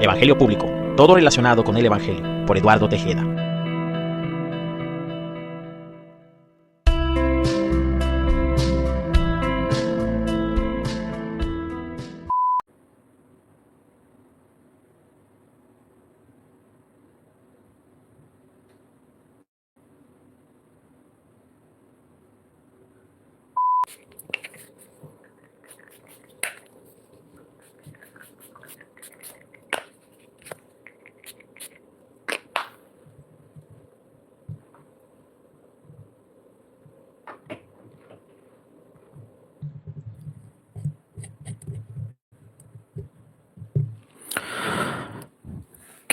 Evangelio Público, todo relacionado con el Evangelio, por Eduardo Tejeda.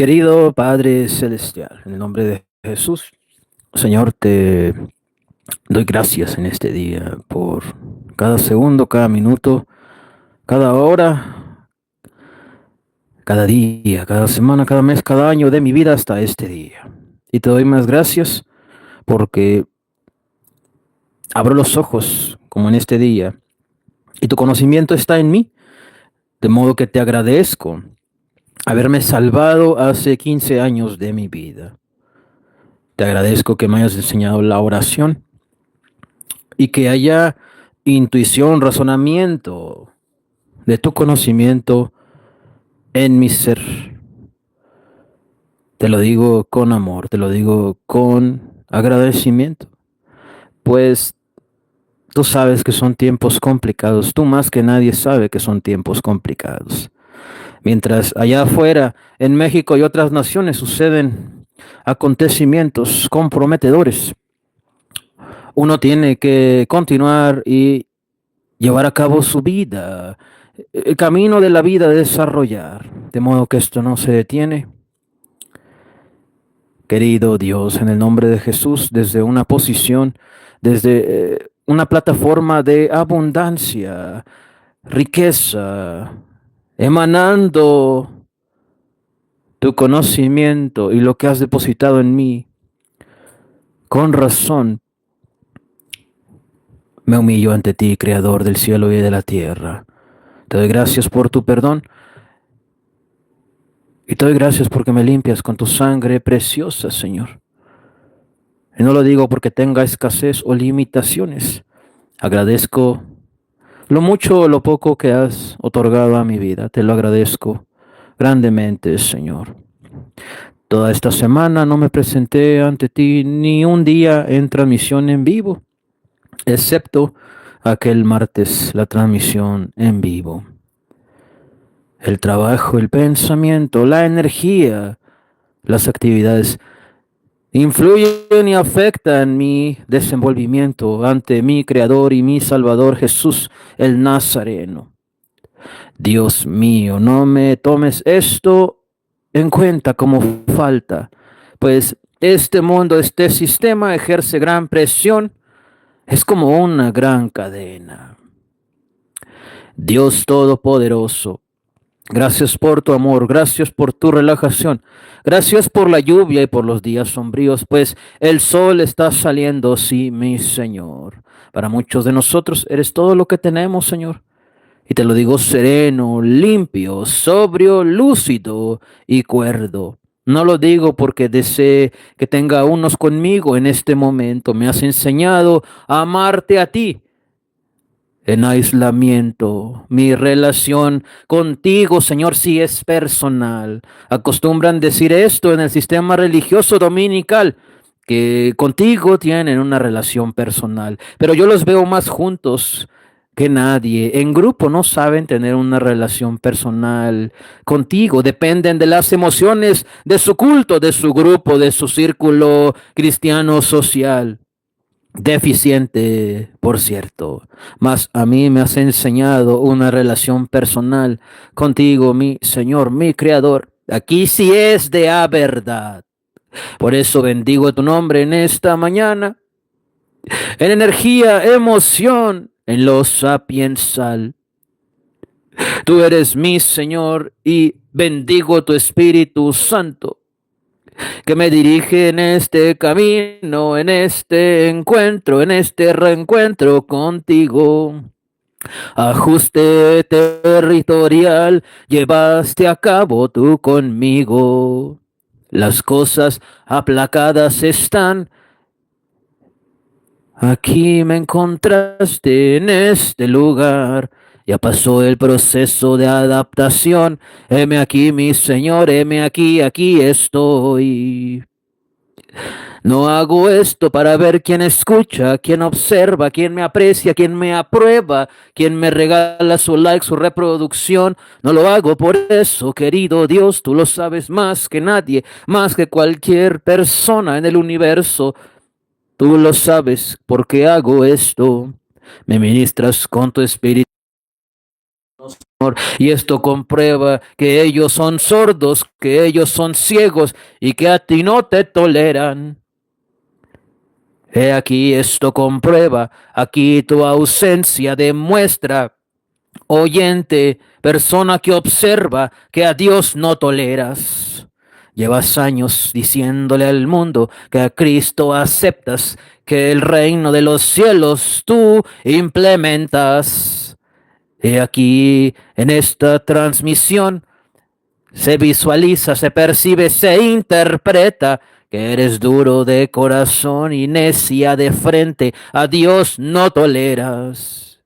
Querido Padre Celestial, en el nombre de Jesús, Señor, te doy gracias en este día por cada segundo, cada minuto, cada hora, cada día, cada semana, cada mes, cada año de mi vida hasta este día. Y te doy más gracias porque abro los ojos como en este día y tu conocimiento está en mí, de modo que te agradezco haberme salvado hace 15 años de mi vida. Te agradezco que me hayas enseñado la oración y que haya intuición, razonamiento de tu conocimiento en mi ser. Te lo digo con amor, te lo digo con agradecimiento, pues tú sabes que son tiempos complicados, tú más que nadie sabe que son tiempos complicados. Mientras allá afuera, en México y otras naciones suceden acontecimientos comprometedores, uno tiene que continuar y llevar a cabo su vida, el camino de la vida desarrollar, de modo que esto no se detiene. Querido Dios, en el nombre de Jesús, desde una posición, desde una plataforma de abundancia, riqueza, emanando tu conocimiento y lo que has depositado en mí, con razón me humillo ante ti, Creador del cielo y de la tierra. Te doy gracias por tu perdón y te doy gracias porque me limpias con tu sangre preciosa, Señor. Y no lo digo porque tenga escasez o limitaciones. Agradezco lo mucho o lo poco que has otorgado a mi vida. Te lo agradezco grandemente, Señor. Toda esta semana no me presenté ante ti ni un día en transmisión en vivo, excepto aquel martes, la transmisión en vivo. El trabajo, el pensamiento, la energía, las actividades influyen y afectan mi desenvolvimiento ante mi Creador y mi Salvador Jesús el Nazareno. Dios mío, no me tomes esto en cuenta como falta, pues este mundo, este sistema ejerce gran presión, es como una gran cadena. Dios Todopoderoso, gracias por tu amor, gracias por tu relajación, gracias por la lluvia y por los días sombríos, pues el sol está saliendo, sí, mi Señor. Para muchos de nosotros eres todo lo que tenemos, Señor. Y te lo digo sereno, limpio, sobrio, lúcido y cuerdo. No lo digo porque desee que tenga unos conmigo en este momento. Me has enseñado a amarte a ti en aislamiento. Mi relación contigo, Señor, sí es personal. Acostumbran decir esto en el sistema religioso dominical, que contigo tienen una relación personal, pero yo los veo más juntos que nadie. En grupo no saben tener una relación personal contigo, dependen de las emociones de su culto, de su grupo, de su círculo cristiano social. Deficiente, por cierto, mas a mí me has enseñado una relación personal contigo, mi Señor, mi Creador. Aquí sí es de a verdad. Por eso bendigo tu nombre en esta mañana, en energía, emoción, en lo sapiensal. Tú eres mi Señor y bendigo tu Espíritu Santo, que me dirige en este camino, en este encuentro, en este reencuentro contigo. Ajuste territorial llevaste a cabo tú conmigo. Las cosas aplacadas están. Aquí me encontraste en este lugar. Ya pasó el proceso de adaptación. Heme aquí, mi Señor, heme aquí, aquí estoy. No hago esto para ver quién escucha, quién observa, quién me aprecia, quién me aprueba, quién me regala su like, su reproducción. No lo hago por eso, querido Dios, tú lo sabes más que nadie, más que cualquier persona en el universo. Tú lo sabes por qué hago esto. Me ministras con tu espíritu, Señor, y esto comprueba que ellos son sordos, que ellos son ciegos y que a ti no te toleran. He aquí esto comprueba, aquí tu ausencia demuestra, oyente, persona que observa, que a Dios no toleras. Llevas años diciéndole al mundo que a Cristo aceptas, que el reino de los cielos tú implementas. He aquí en esta transmisión se visualiza, se percibe, se interpreta que eres duro de corazón y necia de frente. A Dios no toleras.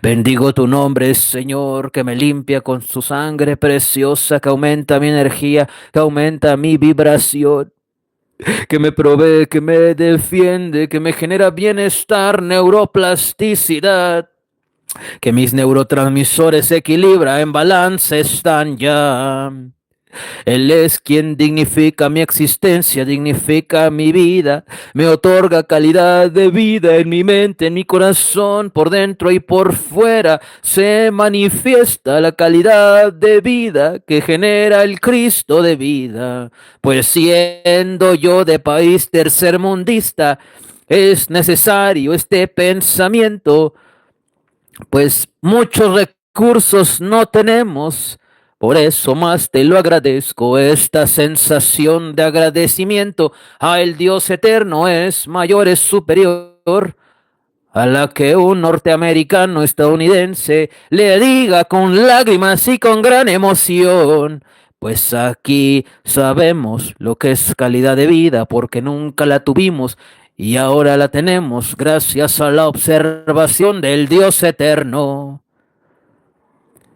Bendigo tu nombre, Señor, que me limpia con su sangre preciosa, que aumenta mi energía, que aumenta mi vibración, que me provee, que me defiende, que me genera bienestar, neuroplasticidad, que mis neurotransmisores se equilibran, en balance están ya. Él es quien dignifica mi existencia, dignifica mi vida, me otorga calidad de vida en mi mente, en mi corazón, por dentro y por fuera. Se manifiesta la calidad de vida que genera el Cristo de vida. Pues siendo yo de país tercermundista, es necesario este pensamiento, pues muchos recursos no tenemos. Por eso más te lo agradezco, esta sensación de agradecimiento a el Dios eterno es mayor, es superior a la que un norteamericano estadounidense le diga con lágrimas y con gran emoción. Pues aquí sabemos lo que es calidad de vida porque nunca la tuvimos y ahora la tenemos gracias a la observación del Dios eterno.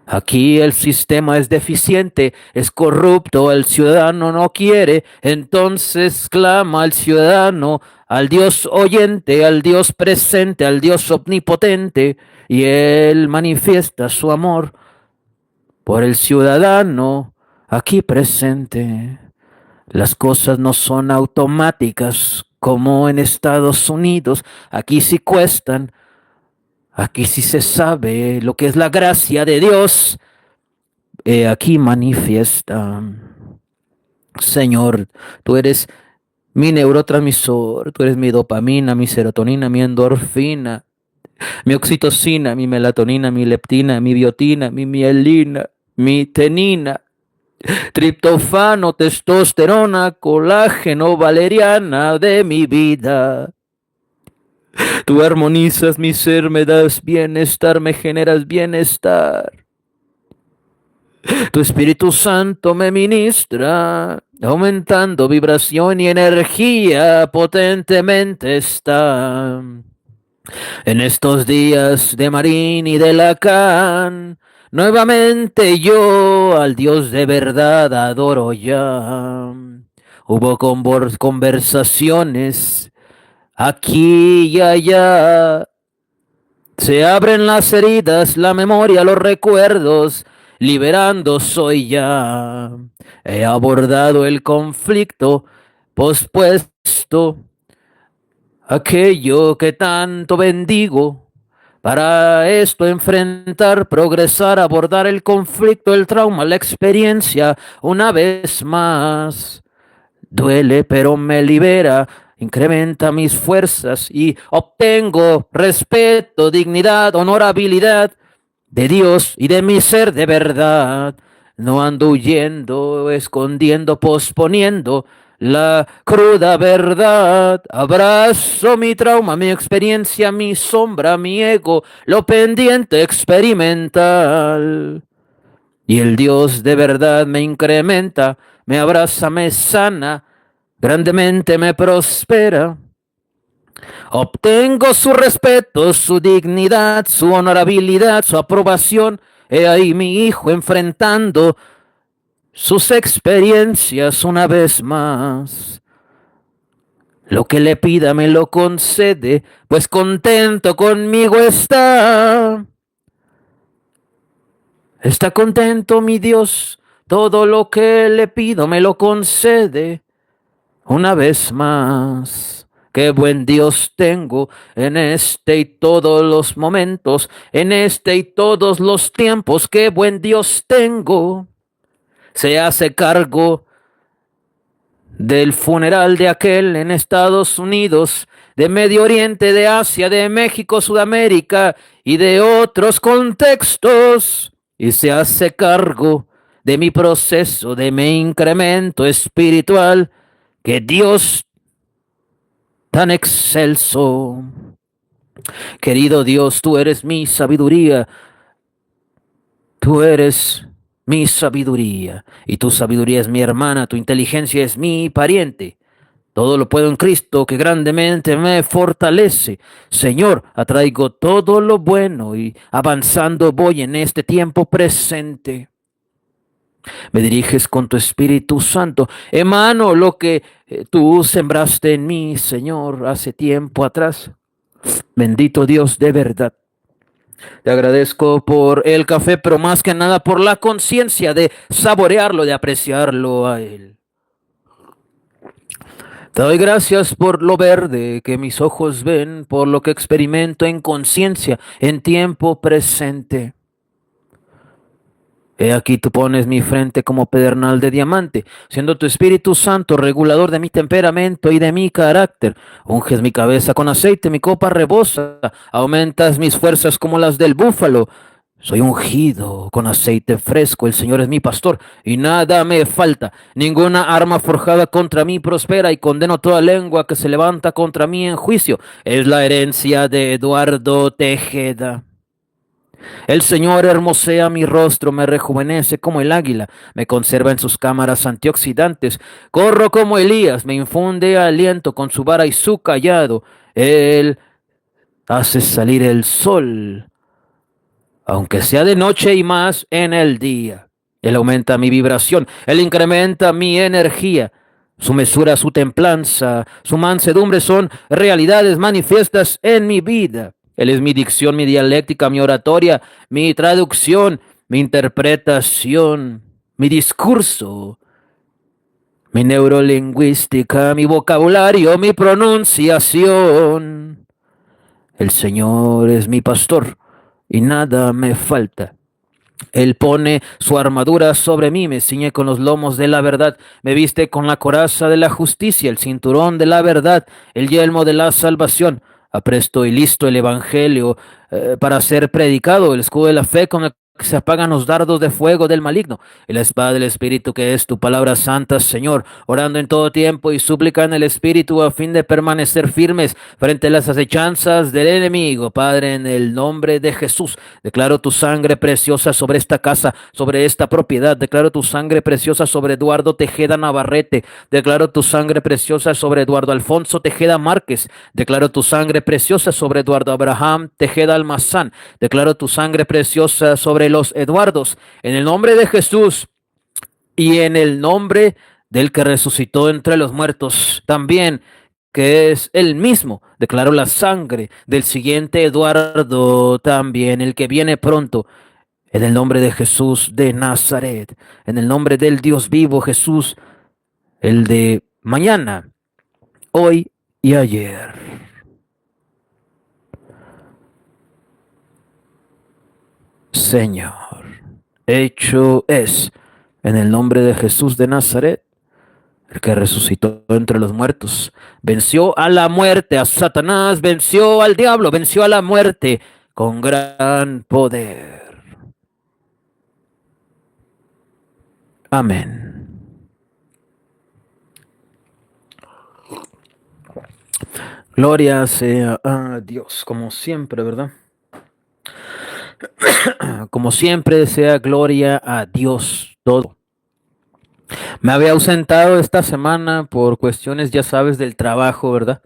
Aquí el sistema es deficiente, es corrupto, el ciudadano no quiere, entonces clama al ciudadano, al Dios oyente, al Dios presente, al Dios omnipotente, y él manifiesta su amor por el ciudadano aquí presente. Las cosas no son automáticas como en Estados Unidos, aquí sí cuestan. Aquí sí se sabe lo que es la gracia de Dios. Aquí manifiesta. Señor, tú eres mi neurotransmisor, tú eres mi dopamina, mi serotonina, mi endorfina, mi oxitocina, mi melatonina, mi leptina, mi biotina, mi mielina, mi tenina, triptofano, testosterona, colágeno, valeriana de mi vida. Tú armonizas mi ser, me das bienestar, me generas bienestar. Tu Espíritu Santo me ministra, aumentando vibración y energía potentemente está. En estos días de Marín y de Lacan, nuevamente yo al Dios de verdad adoro ya. Hubo conversaciones aquí y allá. Se abren las heridas, la memoria, los recuerdos, liberando soy ya. He abordado el conflicto, pospuesto aquello que tanto bendigo. Para esto enfrentar, progresar, abordar el conflicto, el trauma, la experiencia, una vez más. Duele, pero me libera, incrementa mis fuerzas y obtengo respeto, dignidad, honorabilidad de Dios y de mi ser de verdad. No ando huyendo, escondiendo, posponiendo. la cruda verdad. Abrazo mi trauma, mi experiencia, mi sombra, mi ego, lo pendiente experimental. Y el Dios de verdad me incrementa, me abraza, me sana, grandemente me prospera. Obtengo su respeto, su dignidad, su honorabilidad, su aprobación. He ahí mi hijo enfrentando sus experiencias una vez más. Lo que le pida me lo concede, pues contento conmigo está. Está contento mi Dios, todo lo que le pido me lo concede una vez más. Qué buen Dios tengo en este y todos los momentos, en este y todos los tiempos. Qué buen Dios tengo. Se hace cargo del funeral de aquel en Estados Unidos, de Medio Oriente, de Asia, de México, Sudamérica y de otros contextos. Y se hace cargo de mi proceso, de mi incremento espiritual, que Dios tan excelso. Querido Dios, tú eres mi sabiduría, tú eres mi sabiduría, y tu sabiduría es mi hermana, tu inteligencia es mi pariente. Todo lo puedo en Cristo que grandemente me fortalece. Señor, atraigo todo lo bueno y avanzando voy en este tiempo presente. Me diriges con tu Espíritu Santo. Emano lo que tú sembraste en mí, Señor, hace tiempo atrás. Bendito Dios de verdad. Te agradezco por el café, pero más que nada por la conciencia de saborearlo, de apreciarlo a Él. Te doy gracias por lo verde que mis ojos ven, por lo que experimento en conciencia, en tiempo presente. He aquí tú pones mi frente como pedernal de diamante, siendo tu Espíritu Santo regulador de mi temperamento y de mi carácter. Unges mi cabeza con aceite, mi copa rebosa, aumentas mis fuerzas como las del búfalo. Soy ungido con aceite fresco, el Señor es mi pastor y nada me falta. Ninguna arma forjada contra mí prospera y condeno toda lengua que se levanta contra mí en juicio. Es la herencia de Eduardo Tejeda. El Señor hermosea mi rostro, me rejuvenece como el águila, me conserva en sus cámaras antioxidantes. Corro como Elías, me infunde aliento con su vara y su callado. Él hace salir el sol, aunque sea de noche y más en el día. Él aumenta mi vibración, Él incrementa mi energía. Su mesura, su templanza, su mansedumbre son realidades manifiestas en mi vida. Él es mi dicción, mi dialéctica, mi oratoria, mi traducción, mi interpretación, mi discurso, mi neurolingüística, mi vocabulario, mi pronunciación. El Señor es mi pastor y nada me falta. Él pone su armadura sobre mí, me ciñe con los lomos de la verdad, me viste con la coraza de la justicia, el cinturón de la verdad, el yelmo de la salvación. Apresto y listo el evangelio para ser predicado, el escudo de la fe con el que se apagan los dardos de fuego del maligno, y la espada del Espíritu que es tu palabra santa, Señor, orando en todo tiempo y súplica en el Espíritu a fin de permanecer firmes frente a las acechanzas del enemigo. Padre, en el nombre de Jesús, declaro tu sangre preciosa sobre esta casa, sobre esta propiedad. Declaro tu sangre preciosa sobre Eduardo Tejeda Navarrete. Declaro tu sangre preciosa sobre Eduardo Alfonso Tejeda Márquez. Declaro tu sangre preciosa sobre Eduardo Abraham Tejeda Almazán. Declaro tu sangre preciosa sobre los Eduardos. En el nombre de Jesús y en el nombre del que resucitó entre los muertos, también que es el mismo. Declaro la sangre del siguiente Eduardo también, el que viene pronto, en el nombre de Jesús de Nazaret, en el nombre del Dios vivo Jesús, el de mañana, hoy y ayer. Señor, hecho es, en el nombre de Jesús de Nazaret, el que resucitó entre los muertos, venció a la muerte, a Satanás, venció al diablo, venció a la muerte con gran poder. Amén. Gloria sea a Dios, como siempre, ¿verdad? Como siempre, sea gloria a Dios todo. Me había ausentado esta semana por cuestiones, ya sabes, del trabajo, ¿verdad?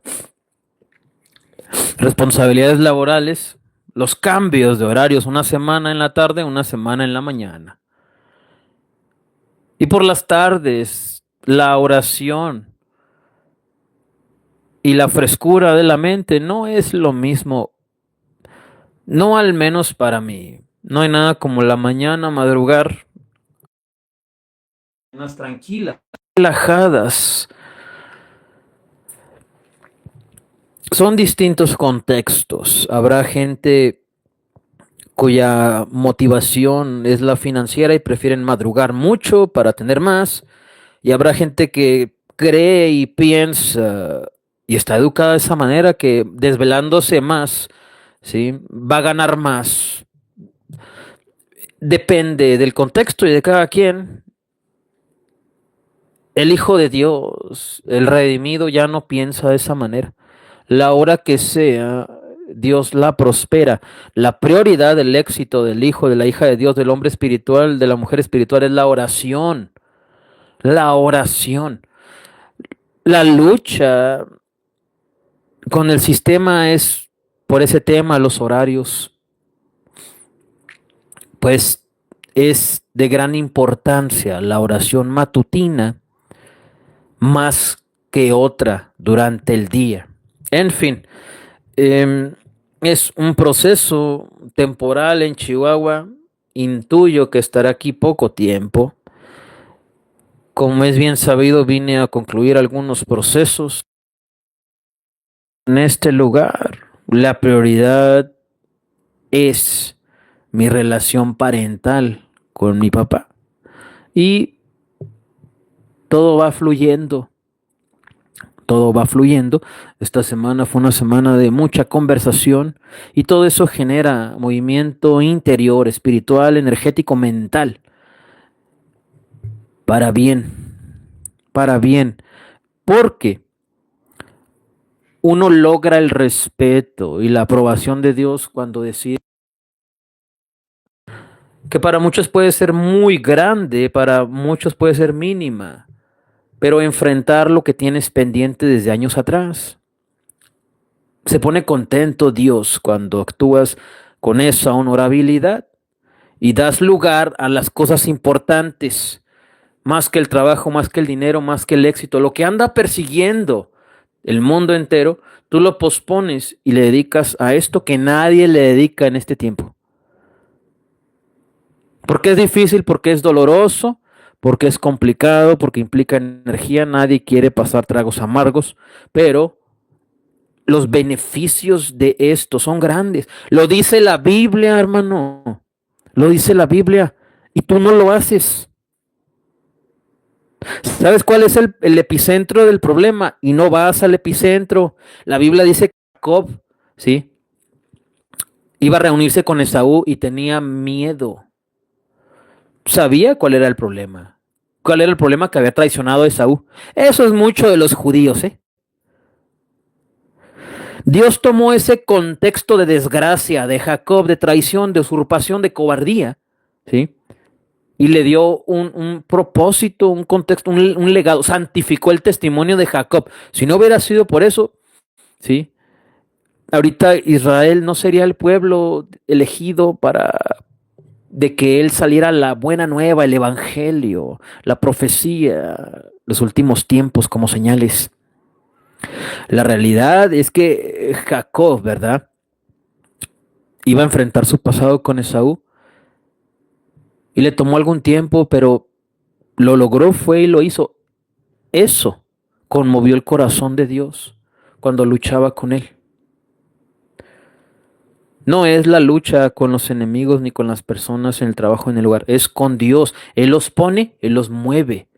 Responsabilidades laborales, los cambios de horarios, una semana en la tarde, una semana en la mañana. Y por las tardes, la oración y la frescura de la mente no es lo mismo, no al menos para mí. No hay nada como la mañana madrugar, más tranquilas, relajadas. Son distintos contextos. Habrá gente cuya motivación es la financiera y prefieren madrugar mucho para tener más. Y habrá gente que cree y piensa y está educada de esa manera que desvelándose más, ¿sí? Va a ganar más. Depende del contexto y de cada quien. El Hijo de Dios, el redimido, ya no piensa de esa manera. La hora que sea, Dios la prospera. La prioridad del éxito del hijo, de la hija de Dios, del hombre espiritual, de la mujer espiritual es la oración. La oración. La lucha con el sistema es por ese tema, los horarios, pues es de gran importancia la oración matutina más que otra durante el día. En fin, eh, es un proceso temporal en Chihuahua. Intuyo que estará aquí poco tiempo. Como es bien sabido, vine a concluir algunos procesos en este lugar. La prioridad es mi relación parental con mi papá. Y todo va fluyendo, todo va fluyendo. Esta semana fue una semana de mucha conversación y todo eso genera movimiento interior, espiritual, energético, mental, para bien, para bien. Porque uno logra el respeto y la aprobación de Dios cuando decide que para muchos puede ser muy grande, para muchos puede ser mínima, pero enfrentar lo que tienes pendiente desde años atrás. Se pone contento Dios cuando actúas con esa honorabilidad y das lugar a las cosas importantes, más que el trabajo, más que el dinero, más que el éxito, lo que anda persiguiendo el mundo entero, tú lo pospones y le dedicas a esto que nadie le dedica en este tiempo. Porque es difícil, porque es doloroso, porque es complicado, porque implica energía, nadie quiere pasar tragos amargos, pero los beneficios de esto son grandes. Lo dice la Biblia, hermano. Lo dice la Biblia. Y tú no lo haces. ¿Sabes cuál es el epicentro del problema? Y no vas al epicentro. La Biblia dice que Jacob, ¿sí? Iba a reunirse con Esaú y tenía miedo. Sabía cuál era el problema. ¿Cuál era el problema? Que había traicionado a Esaú. Eso es mucho de los judíos, ¿eh? Dios tomó ese contexto de desgracia de Jacob, de traición, de usurpación, de cobardía, ¿sí? Y le dio un propósito, un contexto, un legado, santificó el testimonio de Jacob. Si no hubiera sido por eso, ¿sí? Ahorita Israel no sería el pueblo elegido para de que él saliera la buena nueva, el evangelio, la profecía, los últimos tiempos como señales. La realidad es que Jacob, ¿verdad? Iba a enfrentar su pasado con Esaú y le tomó algún tiempo, pero lo logró, fue y lo hizo. Eso conmovió el corazón de Dios cuando luchaba con él. No es la lucha con los enemigos ni con las personas en el trabajo, en el lugar, es con Dios. Él los pone, Él los mueve.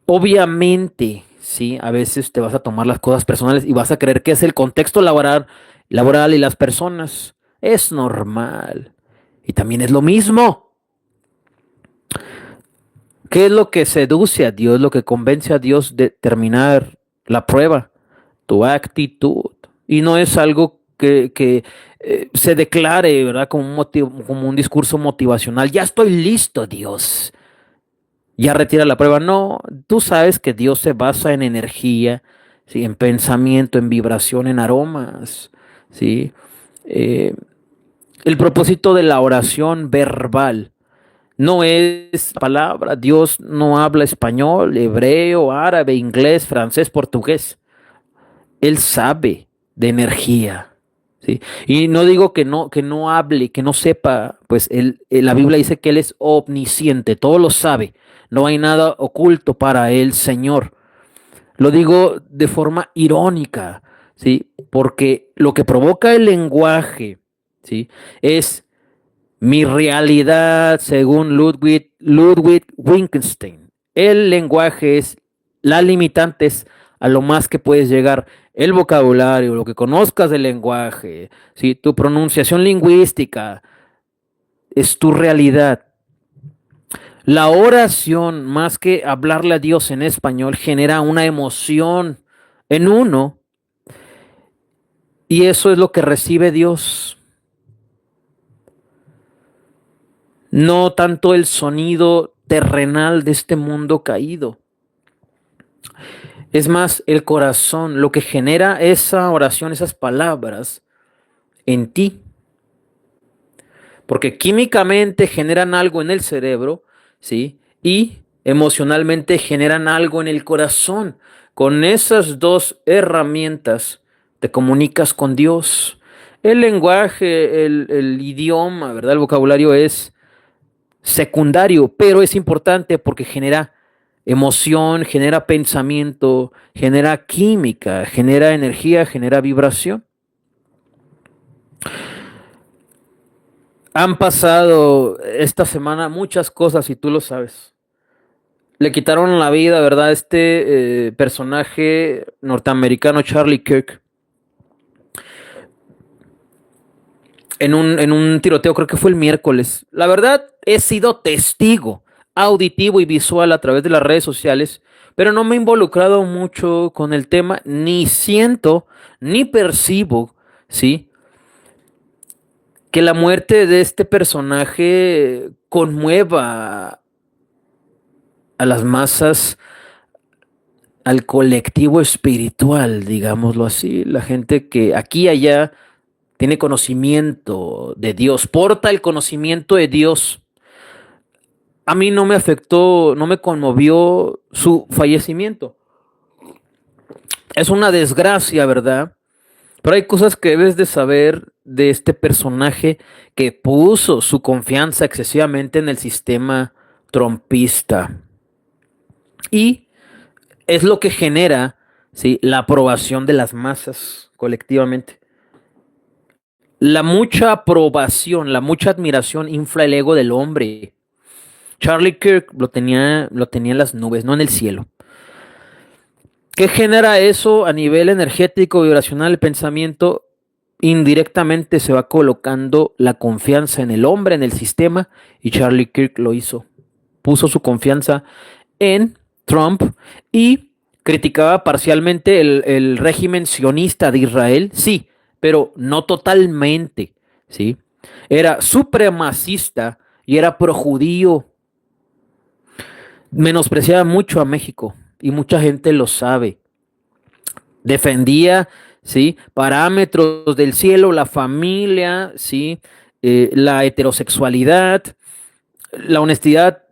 Obviamente, sí, a veces te vas a tomar las cosas personales y vas a creer que es el contexto laboral y las personas. Es normal. Y también es lo mismo. ¿Qué es lo que seduce a Dios, lo que convence a Dios de terminar la prueba? Tu actitud. y no es algo que se declare, ¿verdad? Como un discurso motivacional. Ya estoy listo, Dios. Ya retira la prueba. No, tú sabes que Dios se basa en energía, ¿sí? En pensamiento, en vibración, en aromas, ¿sí? Eh, el propósito de la oración verbal no es palabra. Dios no habla español, hebreo, árabe, inglés, francés, portugués. Él sabe de energía, ¿sí? Y no digo que no hable, que no sepa, pues la Biblia dice que Él es omnisciente, todo lo sabe, no hay nada oculto para el Señor. Lo digo de forma irónica, ¿sí? Porque lo que provoca el lenguaje, ¿sí? Es mi realidad según Ludwig Wittgenstein. El lenguaje es la limitante es a lo más que puedes llegar. El vocabulario, lo que conozcas del lenguaje, ¿sí? Tu pronunciación lingüística es tu realidad. La oración, más que hablarle a Dios en español, genera una emoción en uno y eso es lo que recibe Dios. No tanto el sonido terrenal de este mundo caído. Es más, el corazón, lo que genera esa oración, esas palabras en ti. Porque químicamente generan algo en el cerebro, ¿sí? Y emocionalmente generan algo en el corazón. Con esas dos herramientas te comunicas con Dios. El lenguaje, el idioma, ¿verdad? El vocabulario es secundario, pero es importante porque genera emoción, genera pensamiento, genera química, genera energía, genera vibración. Han pasado esta semana muchas cosas y tú lo sabes. Le quitaron la vida, ¿verdad? Este personaje norteamericano, Charlie Kirk, en un tiroteo, creo que fue el miércoles. La verdad, he sido testigo auditivo y visual a través de las redes sociales, pero no me he involucrado mucho con el tema, ni siento, ni percibo, ¿sí? Que la muerte de este personaje conmueva a las masas, al colectivo espiritual, digámoslo así, la gente que aquí y allá tiene conocimiento de Dios, porta el conocimiento de Dios. A mí no me afectó, no me conmovió su fallecimiento. Es una desgracia, ¿verdad? Pero hay cosas que debes de saber de este personaje que puso su confianza excesivamente en el sistema trompista. Y es lo que genera, ¿sí?, la aprobación de las masas colectivamente. La mucha aprobación, la mucha admiración infla el ego del hombre. Charlie Kirk lo tenía en las nubes, no en el cielo. ¿Qué genera eso a nivel energético, vibracional, el pensamiento? Indirectamente se va colocando la confianza en el hombre, en el sistema, y Charlie Kirk lo hizo. Puso su confianza en Trump y criticaba parcialmente el régimen sionista de Israel, sí, pero no totalmente, ¿sí? Era supremacista y era projudío. Menospreciaba mucho a México y mucha gente lo sabe. Defendía, ¿sí?, parámetros del cielo, la familia, ¿sí?, la heterosexualidad, la honestidad,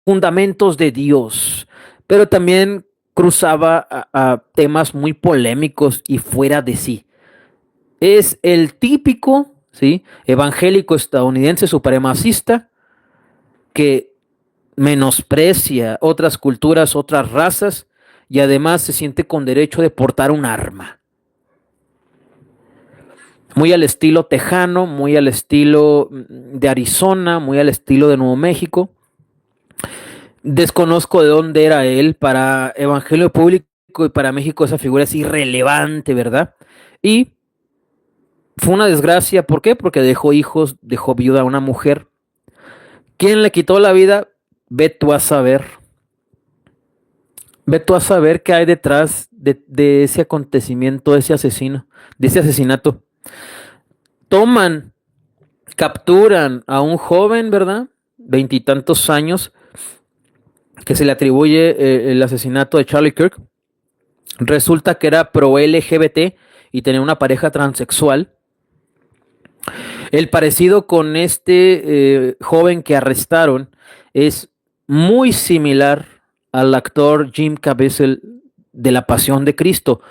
fundamentos de Dios, pero también cruzaba a temas muy polémicos y fuera de sí. Es el típico, ¿sí?, evangélico estadounidense supremacista que menosprecia otras culturas, otras razas y además se siente con derecho de portar un arma. Muy al estilo tejano, muy al estilo de Arizona, muy al estilo de Nuevo México. Desconozco de dónde era él. Para Evangelio Público y para México esa figura es irrelevante, ¿verdad? Y fue una desgracia. ¿Por qué? Porque dejó hijos, dejó viuda a una mujer. ¿Quién le quitó la vida? Ve tú a saber. Ve tú a saber qué hay detrás de ese acontecimiento, de ese asesino, de ese asesinato. Toman, capturan a un joven, ¿verdad? Veintitantos años, que se le atribuye el asesinato de Charlie Kirk. Resulta que era pro LGBT y tenía una pareja transexual. El parecido con este joven que arrestaron es muy similar al actor Jim Caviezel de La Pasión de Cristo,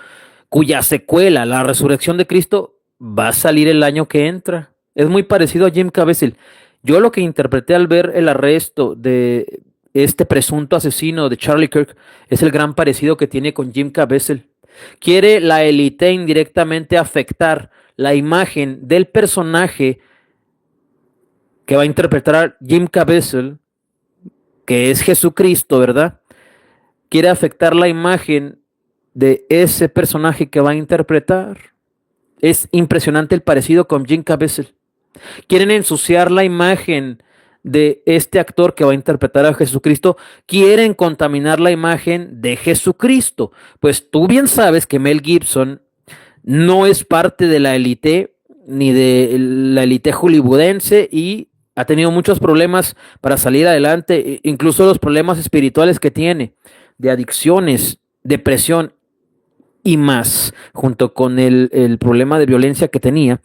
cuya secuela, La Resurrección de Cristo, va a salir el año que entra. Es muy parecido a Jim Caviezel. Yo lo que interpreté al ver el arresto de este presunto asesino de Charlie Kirk es el gran parecido que tiene con Jim Caviezel. Quiere la élite indirectamente afectar la imagen del personaje que va a interpretar Jim Caviezel, que es Jesucristo, ¿verdad? Quiere afectar la imagen de ese personaje que va a interpretar. Es impresionante el parecido con Jim Caviezel. Quieren ensuciar la imagen de este actor que va a interpretar a Jesucristo. Quieren contaminar la imagen de Jesucristo. Pues tú bien sabes que Mel Gibson no es parte de la élite, ni de la élite hollywoodense, y ha tenido muchos problemas para salir adelante, incluso los problemas espirituales que tiene, de adicciones, depresión y más, junto con el problema de violencia que tenía,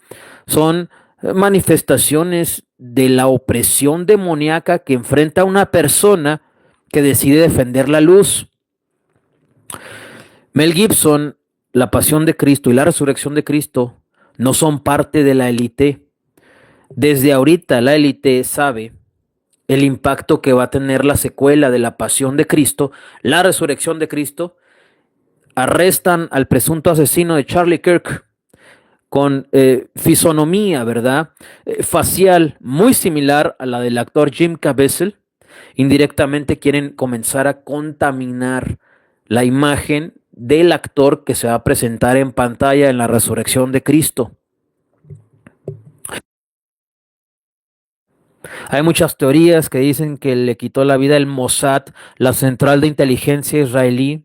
son manifestaciones de la opresión demoníaca que enfrenta una persona que decide defender la luz. Mel Gibson, La Pasión de Cristo y La Resurrección de Cristo no son parte de la élite. Desde ahorita la élite sabe el impacto que va a tener la secuela de La Pasión de Cristo, La Resurrección de Cristo. Arrestan al presunto asesino de Charlie Kirk con fisonomía, ¿verdad? Facial muy similar a la del actor Jim Caviezel. Indirectamente quieren comenzar a contaminar la imagen del actor que se va a presentar en pantalla en la resurrección de Cristo. Hay muchas teorías que dicen que le quitó la vida el Mossad, la central de inteligencia israelí.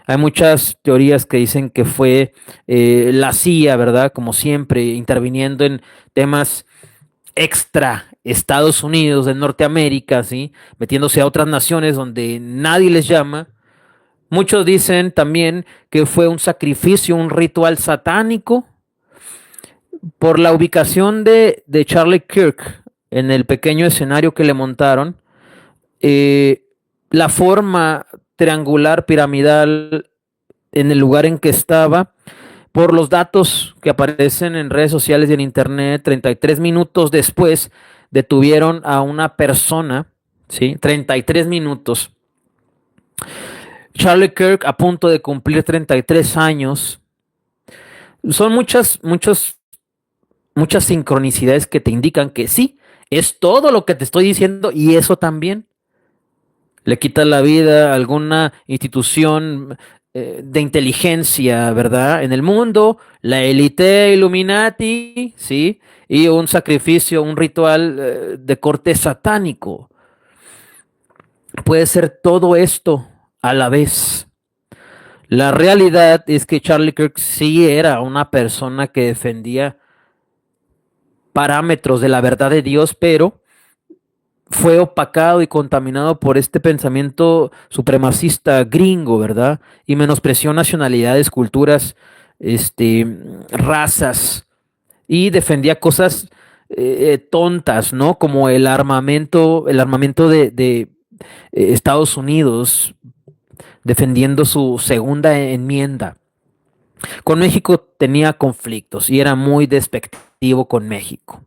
Hay muchas teorías que dicen que fue la CIA, ¿verdad? Como siempre, interviniendo en temas extra Estados Unidos de Norteamérica, ¿sí? Metiéndose a otras naciones donde nadie les llama. Muchos dicen también que fue un sacrificio, un ritual satánico por la ubicación de Charlie Kirk en el pequeño escenario que le montaron. La forma triangular, piramidal, en el lugar en que estaba, por los datos que aparecen en redes sociales y en internet, 33 minutos después detuvieron a una persona, ¿sí? 33 minutos. Charlie Kirk a punto de cumplir 33 años. Son muchas sincronicidades que te indican que sí, es todo lo que te estoy diciendo y eso también. Le quita la vida a alguna institución de inteligencia, ¿verdad? En el mundo, la élite Illuminati, ¿sí? Y un sacrificio, un ritual de corte satánico. Puede ser todo esto a la vez. La realidad es que Charlie Kirk sí era una persona que defendía parámetros de la verdad de Dios, pero fue opacado y contaminado por este pensamiento supremacista gringo, ¿verdad? Y menospreció nacionalidades, culturas, razas, y defendía cosas tontas, ¿no? Como el armamento de Estados Unidos, defendiendo su segunda enmienda. Con México tenía conflictos y era muy despectivo con México.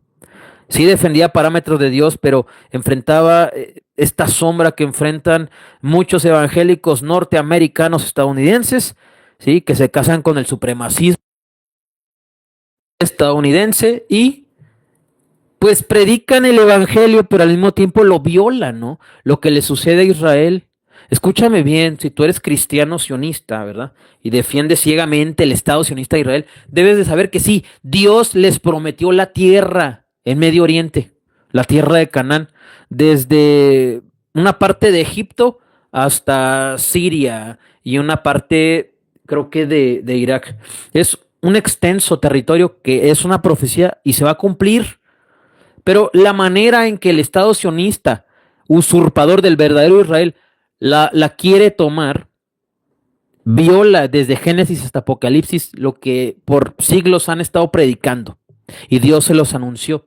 Sí defendía parámetros de Dios, pero enfrentaba esta sombra que enfrentan muchos evangélicos norteamericanos estadounidenses, ¿sí? Que se casan con el supremacismo estadounidense y pues predican el evangelio, pero al mismo tiempo lo violan, ¿no? Lo que le sucede a Israel. Escúchame bien, si tú eres cristiano sionista, ¿verdad? Y defiendes ciegamente el Estado sionista de Israel, debes de saber que sí, Dios les prometió la tierra en Medio Oriente, la tierra de Canaán, desde una parte de Egipto hasta Siria y una parte, creo que de Irak. Es un extenso territorio que es una profecía y se va a cumplir. Pero la manera en que el Estado sionista, usurpador del verdadero Israel, la quiere tomar, viola desde Génesis hasta Apocalipsis lo que por siglos han estado predicando. Y Dios se los anunció.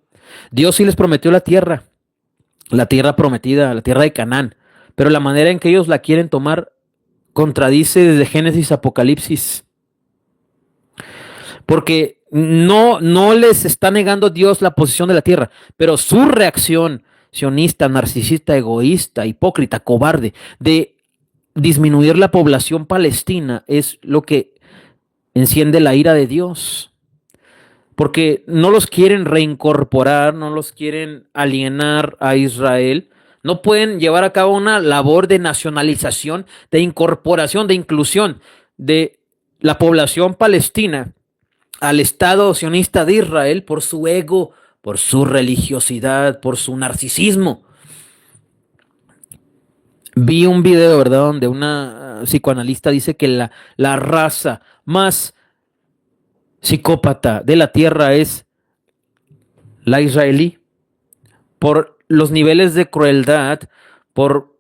Dios sí les prometió la tierra prometida, la tierra de Canaán. Pero la manera en que ellos la quieren tomar contradice desde Génesis a Apocalipsis. Porque no les está negando Dios la posesión de la tierra, pero su reacción sionista, narcisista, egoísta, hipócrita, cobarde, de disminuir la población palestina es lo que enciende la ira de Dios. Porque no los quieren reincorporar, no los quieren alienar a Israel. No pueden llevar a cabo una labor de nacionalización, de incorporación, de inclusión de la población palestina al Estado sionista de Israel por su ego, por su religiosidad, por su narcisismo. Vi un video, ¿verdad?, donde una psicoanalista dice que la raza más psicópata de la tierra es la israelí, por los niveles de crueldad, por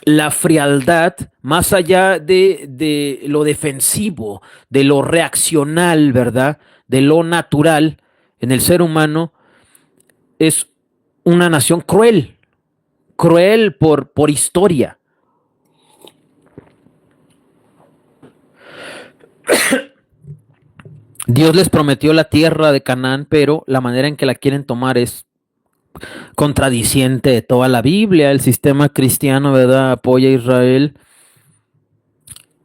la frialdad, más allá de lo defensivo, de lo reaccional, ¿verdad?, de lo natural en el ser humano, es una nación cruel, cruel por historia. Dios les prometió la tierra de Canaán, pero la manera en que la quieren tomar es contradiciente de toda la Biblia. El sistema cristiano, ¿verdad?, apoya a Israel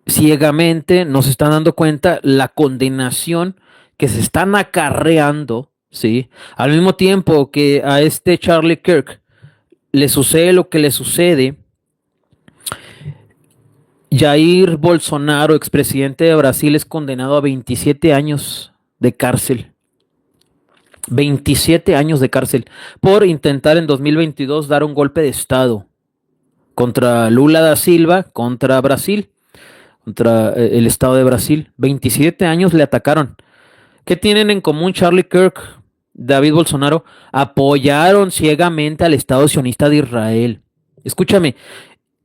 ciegamente. No se están dando cuenta la condenación que se están acarreando, ¿sí? Al mismo tiempo que a este Charlie Kirk le sucede lo que le sucede, Jair Bolsonaro, expresidente de Brasil, es condenado a 27 años de cárcel. 27 años de cárcel por intentar en 2022 dar un golpe de Estado contra Lula da Silva, contra Brasil, contra el Estado de Brasil. 27 años le atacaron. ¿Qué tienen en común Charlie Kirk, David Bolsonaro? Apoyaron ciegamente al Estado sionista de Israel. Escúchame,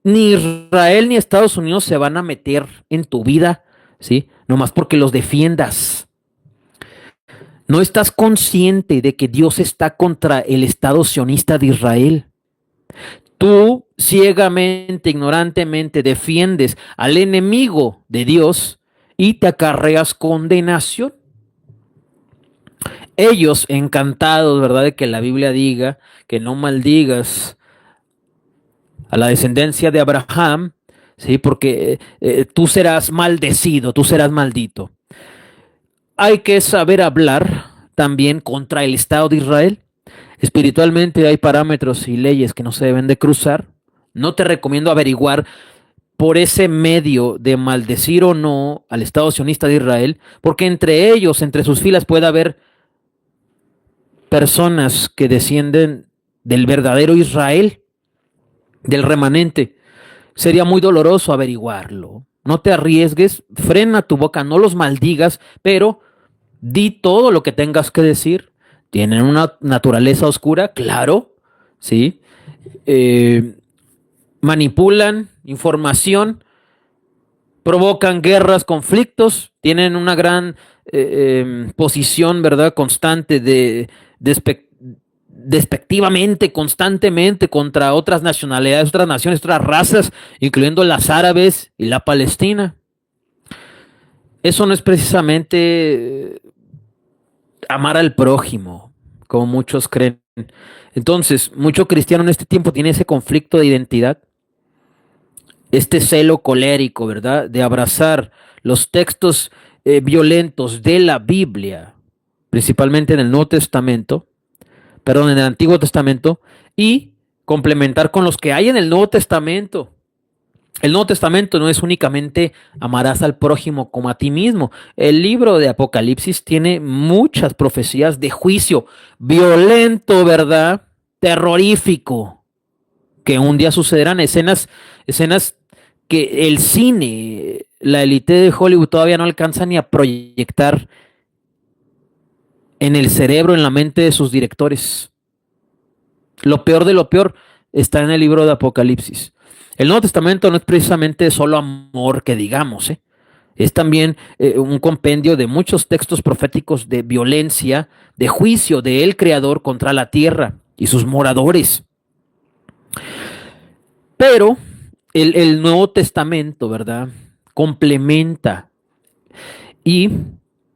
ni Israel ni Estados Unidos se van a meter en tu vida, ¿sí?, nomás porque los defiendas. No estás consciente de que Dios está contra el Estado sionista de Israel. Tú ciegamente, ignorantemente defiendes al enemigo de Dios y te acarreas condenación. Ellos encantados, ¿verdad?, de que la Biblia diga que no maldigas a la descendencia de Abraham, ¿sí?, porque tú serás maldecido, tú serás maldito. Hay que saber hablar también contra el Estado de Israel. Espiritualmente hay parámetros y leyes que no se deben de cruzar. No te recomiendo averiguar por ese medio de maldecir o no al Estado sionista de Israel, porque entre ellos, entre sus filas, puede haber personas que descienden del verdadero Israel, del remanente. Sería muy doloroso averiguarlo. No te arriesgues, frena tu boca, no los maldigas, pero di todo lo que tengas que decir. ¿Tienen una naturaleza oscura? Claro, ¿sí? Manipulan información, provocan guerras, conflictos, tienen una gran posición, ¿verdad?, constante despectivamente, constantemente contra otras nacionalidades, otras naciones, otras razas, incluyendo las árabes y la Palestina. Eso no es precisamente amar al prójimo, como muchos creen. Entonces, mucho cristiano en este tiempo tiene ese conflicto de identidad, este celo colérico, ¿verdad?, de abrazar los textos violentos de la Biblia, principalmente en el Nuevo Testamento, en el Antiguo Testamento, y complementar con los que hay en el Nuevo Testamento. El Nuevo Testamento no es únicamente amarás al prójimo como a ti mismo. El libro de Apocalipsis tiene muchas profecías de juicio violento, ¿verdad?, terrorífico, que un día sucederán, escenas que el cine, la élite de Hollywood todavía no alcanza ni a proyectar en el cerebro, en la mente de sus directores. Lo peor de lo peor está en el libro de Apocalipsis. El Nuevo Testamento no es precisamente solo amor, que digamos, ¿eh? Es también un compendio de muchos textos proféticos de violencia, de juicio de el Creador contra la tierra y sus moradores. Pero el Nuevo Testamento, ¿verdad? Complementa y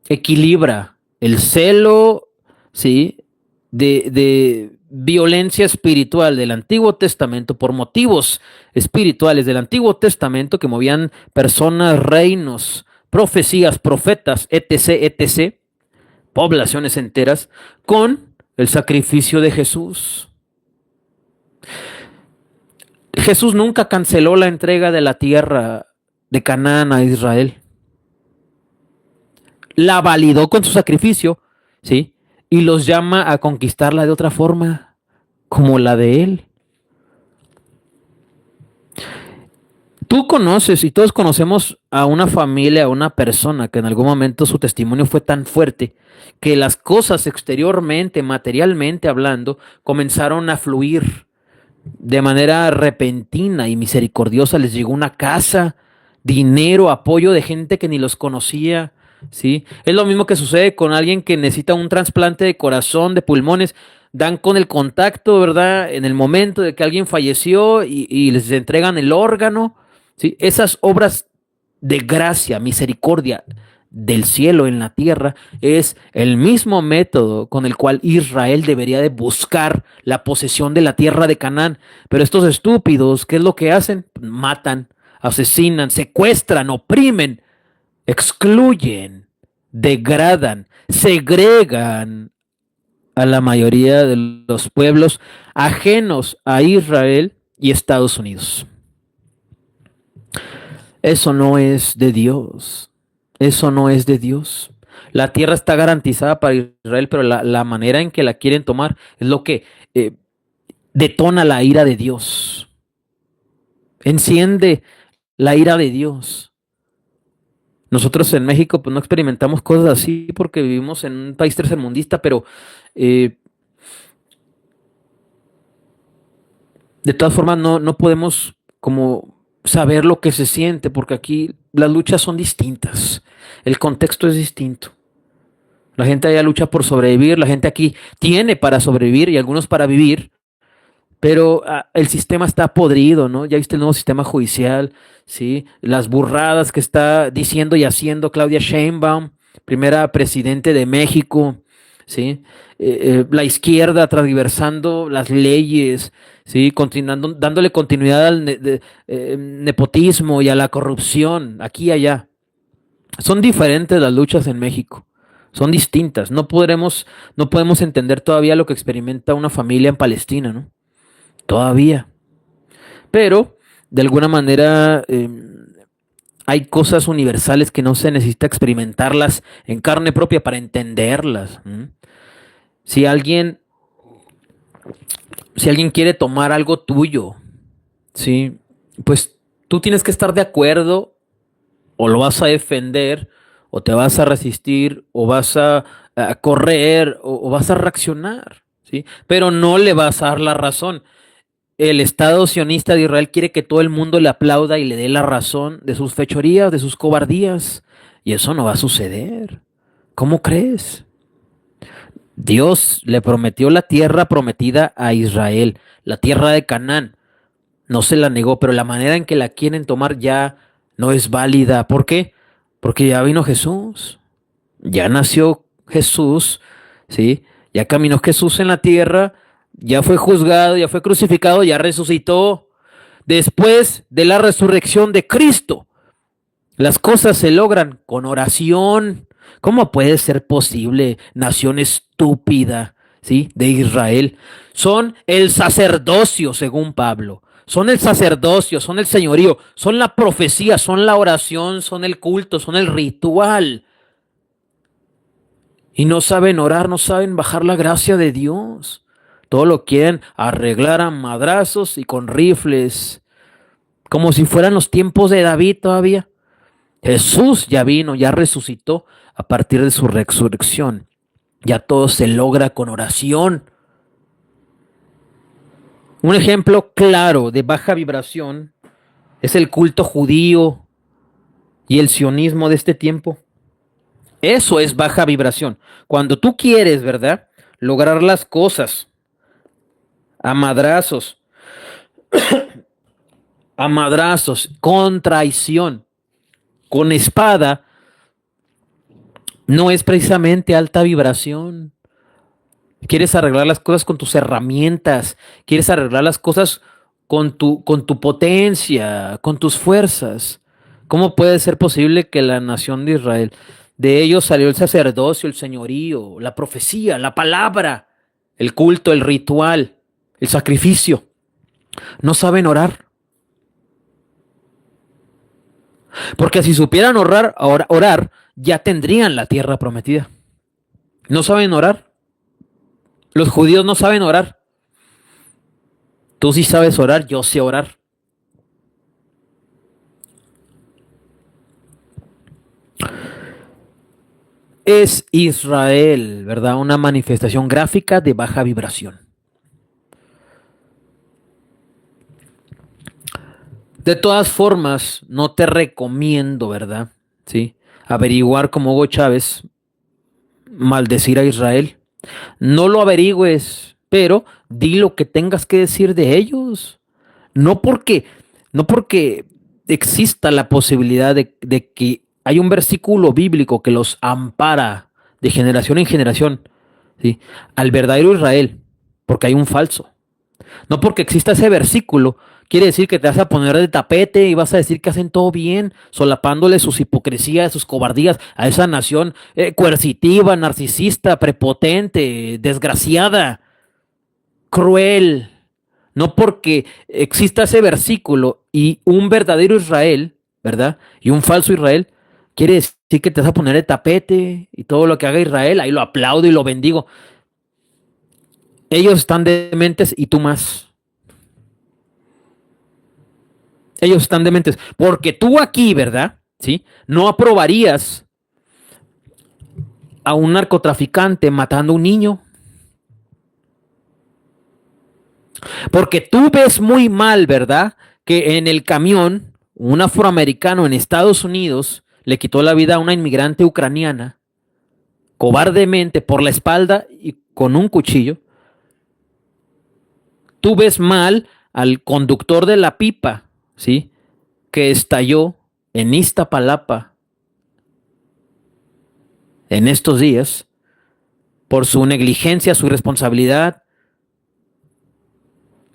equilibra el celo, ¿sí? De violencia espiritual del Antiguo Testamento por motivos espirituales del Antiguo Testamento que movían personas, reinos, profecías, profetas, etc., etc., poblaciones enteras, con el sacrificio de Jesús. Jesús nunca canceló la entrega de la tierra de Canaán a Israel. La validó con su sacrificio, ¿sí? Y los llama a conquistarla de otra forma, como la de él. Tú conoces y todos conocemos a una familia, a una persona que en algún momento su testimonio fue tan fuerte que las cosas exteriormente, materialmente hablando, comenzaron a fluir de manera repentina y misericordiosa. Les llegó una casa, dinero, apoyo de gente que ni los conocía, ¿sí? Es lo mismo que sucede con alguien que necesita un trasplante de corazón, de pulmones. Dan con el contacto, ¿verdad? En el momento de que alguien falleció y les entregan el órgano, ¿sí? Esas obras de gracia, misericordia del cielo en la tierra es el mismo método con el cual Israel debería de buscar la posesión de la tierra de Canaán. Pero estos estúpidos, ¿qué es lo que hacen? Matan, asesinan, secuestran, oprimen, excluyen, degradan, segregan a la mayoría de los pueblos ajenos a Israel y Estados Unidos. Eso no es de Dios. Eso no es de Dios. La tierra está garantizada para Israel, pero la manera en que la quieren tomar es lo que detona la ira de Dios. Enciende la ira de Dios. Nosotros en México pues no experimentamos cosas así porque vivimos en un país tercermundista, pero de todas formas no podemos como saber lo que se siente porque aquí las luchas son distintas, el contexto es distinto. La gente allá lucha por sobrevivir, la gente aquí tiene para sobrevivir y algunos para vivir, pero el sistema está podrido, ¿no? Ya viste el nuevo sistema judicial, ¿sí? Las burradas que está diciendo y haciendo Claudia Sheinbaum, primera presidente de México, ¿sí? La izquierda transversando las leyes, ¿sí? Continuando, dándole continuidad al nepotismo y a la corrupción, aquí y allá. Son diferentes las luchas en México. Son distintas. No podemos entender todavía lo que experimenta una familia en Palestina, ¿no? Todavía. Pero, de alguna manera, hay cosas universales que no se necesita experimentarlas en carne propia para entenderlas. Si alguien, si alguien quiere tomar algo tuyo, ¿sí? Pues tú tienes que estar de acuerdo o lo vas a defender o te vas a resistir o vas a correr o vas a reaccionar, ¿sí? Pero no le vas a dar la razón. El Estado sionista de Israel quiere que todo el mundo le aplauda y le dé la razón de sus fechorías, de sus cobardías. Y eso no va a suceder. ¿Cómo crees? Dios le prometió la tierra prometida a Israel, la tierra de Canaán. No se la negó, pero la manera en que la quieren tomar ya no es válida. ¿Por qué? Porque ya vino Jesús. Ya nació Jesús, ¿sí? Ya caminó Jesús en la tierra, ya fue juzgado, ya fue crucificado, ya resucitó. Después de la resurrección de Cristo, las cosas se logran con oración. ¿Cómo puede ser posible, nación estúpida, ¿sí? De Israel? Son el sacerdocio, según Pablo. Son el sacerdocio, son el señorío, son la profecía, son la oración, son el culto, son el ritual. Y no saben orar, no saben bajar la gracia de Dios. todo lo quieren arreglar a madrazos y con rifles, como si fueran los tiempos de David todavía. Jesús ya vino, ya resucitó a partir de su resurrección. Ya todo se logra con oración. Un ejemplo claro de baja vibración es el culto judío y el sionismo de este tiempo. Eso es baja vibración. Cuando tú quieres, ¿verdad?, lograr las cosas a madrazos, con traición, con espada, no es precisamente alta vibración. Quieres arreglar las cosas con tus herramientas, quieres arreglar las cosas con tu potencia, con tus fuerzas. ¿Cómo puede ser posible que la nación de Israel, de ellos salió el sacerdocio, el señorío, la profecía, la palabra, el culto, el ritual, el sacrificio? No saben orar. Porque si supieran orar, ya tendrían la tierra prometida. No saben orar. Los judíos no saben orar. Tú sí sabes orar, yo sé orar. Es Israel, ¿verdad? Una manifestación gráfica de baja vibración. De todas formas, no te recomiendo, ¿verdad? ¿Sí? Averiguar como Hugo Chávez, maldecir a Israel. No lo averigües, pero di lo que tengas que decir de ellos. No porque, no porque exista la posibilidad de que hay un versículo bíblico que los ampara de generación en generación, ¿sí?, al verdadero Israel, porque hay un falso. No porque exista ese versículo, quiere decir que te vas a poner de tapete y vas a decir que hacen todo bien, solapándole sus hipocresías, sus cobardías a esa nación coercitiva, narcisista, prepotente, desgraciada, cruel. No porque exista ese versículo y un verdadero Israel, ¿verdad?, y un falso Israel, quiere decir que te vas a poner de tapete y todo lo que haga Israel, ahí lo aplaudo y lo bendigo. Ellos están dementes y tú más. Ellos están dementes. Porque tú aquí, ¿verdad?, ¿sí?, no aprobarías a un narcotraficante matando a un niño. Porque tú ves muy mal, ¿verdad?, que en el camión un afroamericano en Estados Unidos le quitó la vida a una inmigrante ucraniana, cobardemente por la espalda y con un cuchillo. Tú ves mal al conductor de la pipa, ¿sí?, que estalló en Iztapalapa en estos días por su negligencia, su irresponsabilidad.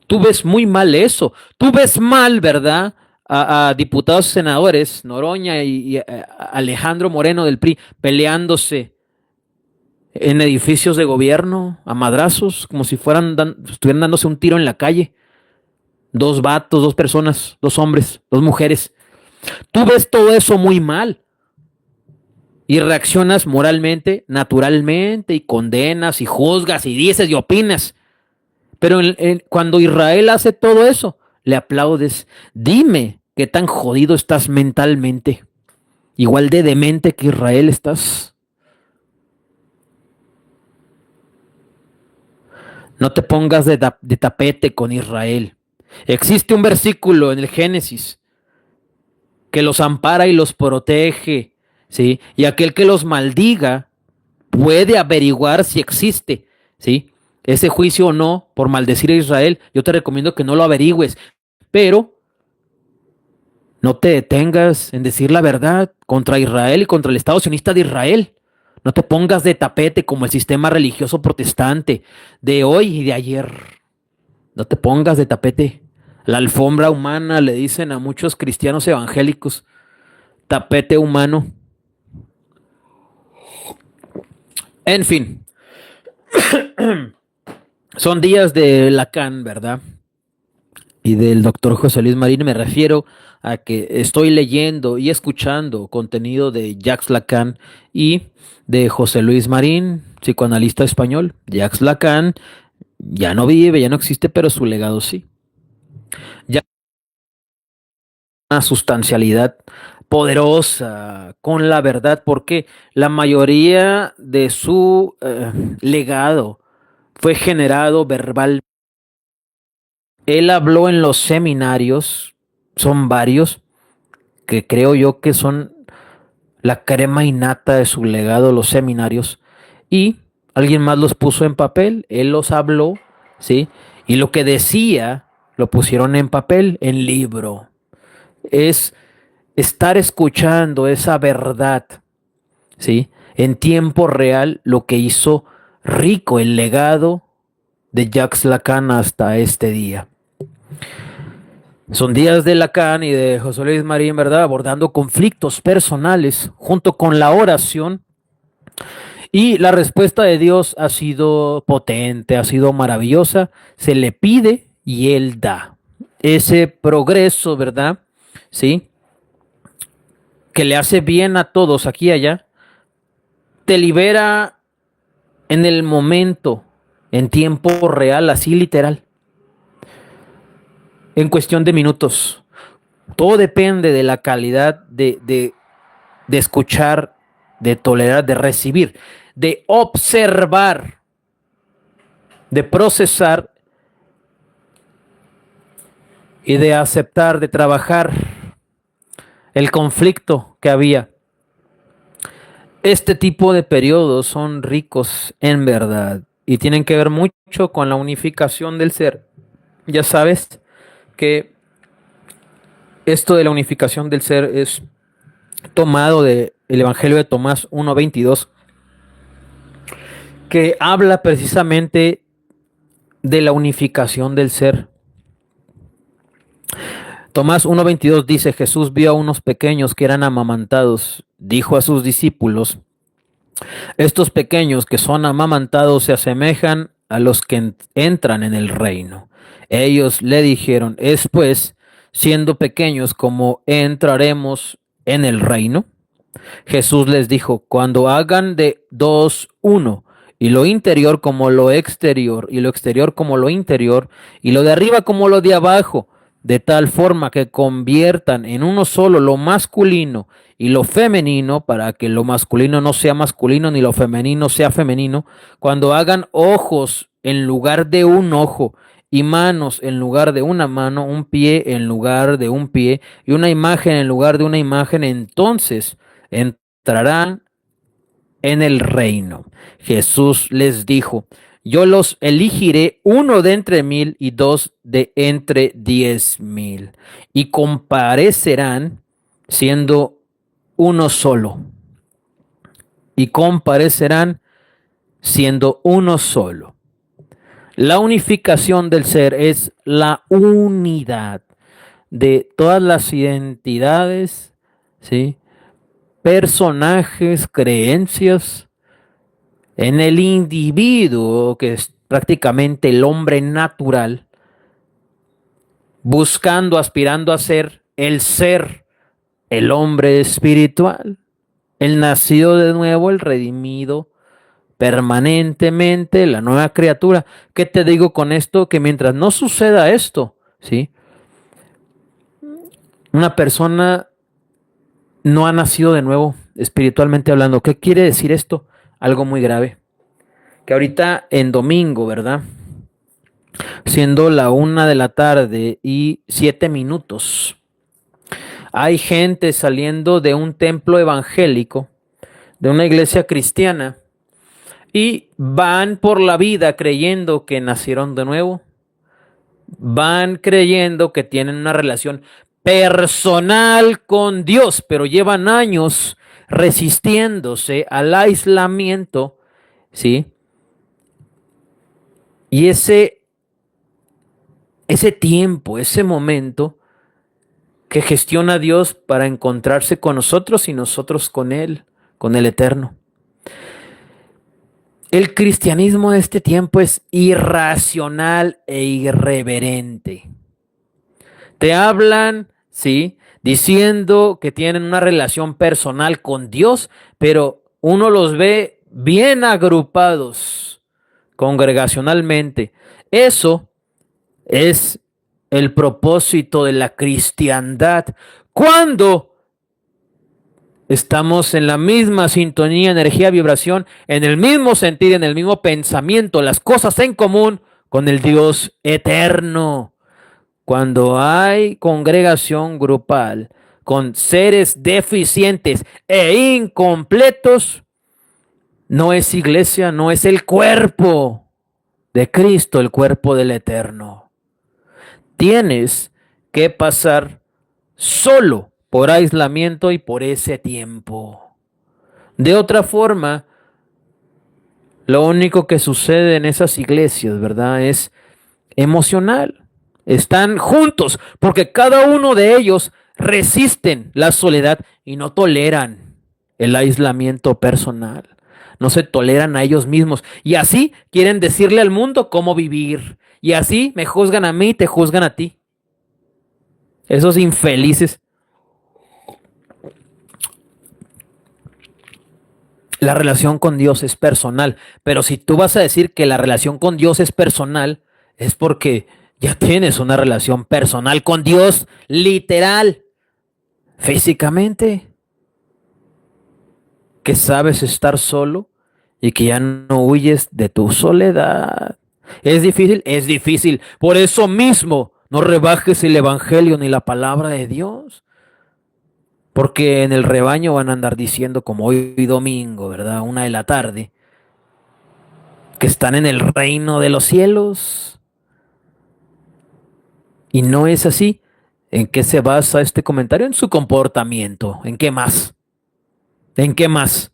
Tú ves muy mal eso. Tú ves mal, ¿verdad?, a diputados y senadores, Noroña y Alejandro Moreno del PRI, peleándose en edificios de gobierno a madrazos, como si estuvieran dándose un tiro en la calle. Dos vatos, dos personas, dos hombres, dos mujeres. Tú ves todo eso muy mal y reaccionas moralmente, naturalmente, y condenas y juzgas y dices y opinas. Pero cuando Israel hace todo eso, le aplaudes. Dime qué tan jodido estás mentalmente. Igual de demente que Israel estás. No te pongas de tapete con Israel. Existe un versículo en el Génesis que los ampara y los protege, ¿sí? Y aquel que los maldiga puede averiguar si existe, ¿sí?, ese juicio o no por maldecir a Israel. Yo te recomiendo que no lo averigües, pero no te detengas en decir la verdad contra Israel y contra el Estado sionista de Israel. No te pongas de tapete como el sistema religioso protestante de hoy y de ayer. No te pongas de tapete. La alfombra humana, le dicen a muchos cristianos evangélicos. Tapete humano. En fin. Son días de Lacan, ¿verdad?, y del doctor José Luis Marín. Me refiero a que estoy leyendo y escuchando contenido de Jacques Lacan y de José Luis Marín, psicoanalista español. Jacques Lacan ya no vive, ya no existe, pero su legado sí. Ya una sustancialidad poderosa con la verdad, porque la mayoría de su legado fue generado verbal. Él habló en los seminarios, son varios, que creo yo que son la crema innata de su legado, los seminarios, y alguien más los puso en papel, él los habló, ¿sí? Y lo que decía lo pusieron en papel, en libro. Es estar escuchando esa verdad, ¿sí? En tiempo real, lo que hizo rico el legado de Jacques Lacan hasta este día. Son días de Lacan y de José Luis Marín, ¿verdad? Abordando conflictos personales junto con la oración. Y la respuesta de Dios ha sido potente, ha sido maravillosa. Se le pide y Él da. Ese progreso, ¿verdad? Sí, que le hace bien a todos aquí y allá, te libera en el momento, en tiempo real, así literal, en cuestión de minutos. Todo depende de la calidad de escuchar, de tolerar, de recibir, de observar, de procesar y de aceptar, de trabajar el conflicto que había. Este tipo de periodos son ricos en verdad y tienen que ver mucho con la unificación del ser. Ya sabes que esto de la unificación del ser es tomado del Evangelio de Tomás 1:22, que habla precisamente de la unificación del ser. Tomás 1:22 dice: Jesús vio a unos pequeños que eran amamantados, dijo a sus discípulos: estos pequeños que son amamantados se asemejan a los que entran en el reino. Ellos le dijeron: ¿es pues, siendo pequeños, como entraremos en el reino? Jesús les dijo: cuando hagan de dos uno, y lo interior como lo exterior, y lo exterior como lo interior, y lo de arriba como lo de abajo, de tal forma que conviertan en uno solo lo masculino y lo femenino, para que lo masculino no sea masculino ni lo femenino sea femenino, cuando hagan ojos en lugar de un ojo, y manos en lugar de una mano, un pie en lugar de un pie, y una imagen en lugar de una imagen, entonces entrarán en el reino. Jesús les dijo: yo los elegiré uno de entre 1000 y dos de entre 10,000, y comparecerán siendo uno solo. Y comparecerán siendo uno solo. La unificación del ser es la unidad de todas las identidades, ¿sí?, personajes, creencias en el individuo, que es prácticamente el hombre natural, buscando, aspirando a ser, el hombre espiritual, el nacido de nuevo, el redimido permanentemente, la nueva criatura. ¿Qué te digo con esto? Que mientras no suceda esto, ¿sí?, una persona no ha nacido de nuevo, espiritualmente hablando. ¿Qué quiere decir esto? Algo muy grave. Que ahorita en domingo, ¿verdad?, siendo la 1:07 PM, hay gente saliendo de un templo evangélico, de una iglesia cristiana, y van por la vida creyendo que nacieron de nuevo. Van creyendo que tienen una relación personal con Dios, pero llevan años resistiéndose al aislamiento, ¿sí? Y ese tiempo, ese momento que gestiona Dios para encontrarse con nosotros y nosotros con Él, con el Eterno. El cristianismo de este tiempo es irracional e irreverente. Te hablan, ¿sí?, diciendo que tienen una relación personal con Dios, pero uno los ve bien agrupados congregacionalmente, Eso es el propósito de la cristiandad. Cuando estamos en la misma sintonía, energía, vibración, en el mismo sentir, en el mismo pensamiento, las cosas en común con el Dios eterno. Cuando hay congregación grupal con seres deficientes e incompletos, no es iglesia, no es el cuerpo de Cristo, el cuerpo del Eterno. Tienes que pasar solo por aislamiento y por ese tiempo. De otra forma, lo único que sucede en esas iglesias, ¿verdad? Es emocional. Están juntos porque cada uno de ellos resisten la soledad y no toleran el aislamiento personal. No se toleran a ellos mismos. Y así quieren decirle al mundo cómo vivir. Y así me juzgan a mí y te juzgan a ti. Esos infelices. La relación con Dios es personal. Pero si tú vas a decir que la relación con Dios es personal, es porque ya tienes una relación personal con Dios, literal, físicamente. Que sabes estar solo y que ya no huyes de tu soledad. ¿Es difícil? Es difícil. Por eso mismo, no rebajes el evangelio ni la palabra de Dios. Porque en el rebaño van a andar diciendo, como hoy domingo, ¿verdad? 1 de la tarde, que están en el reino de los cielos. Y no es así. ¿En qué se basa este comentario? En su comportamiento. ¿En qué más? ¿En qué más?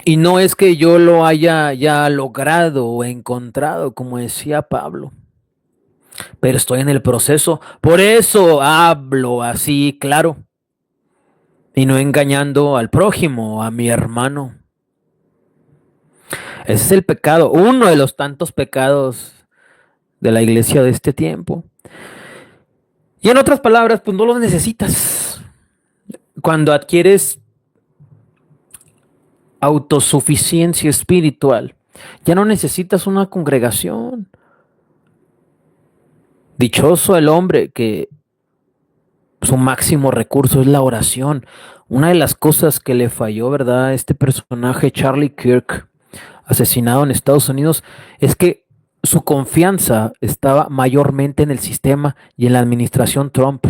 Y no es que yo lo haya ya logrado o encontrado, como decía Pablo, pero estoy en el proceso. Por eso hablo así, claro, y no engañando al prójimo, a mi hermano. Ese es el pecado, uno de los tantos pecados de la iglesia de este tiempo. Y en otras palabras, pues no los necesitas. Cuando adquieres autosuficiencia espiritual, ya no necesitas una congregación. Dichoso el hombre que su máximo recurso es la oración. Una de las cosas que le falló, ¿verdad?, a este personaje Charlie Kirk, asesinado en Estados Unidos, es que su confianza estaba mayormente en el sistema y en la administración Trump.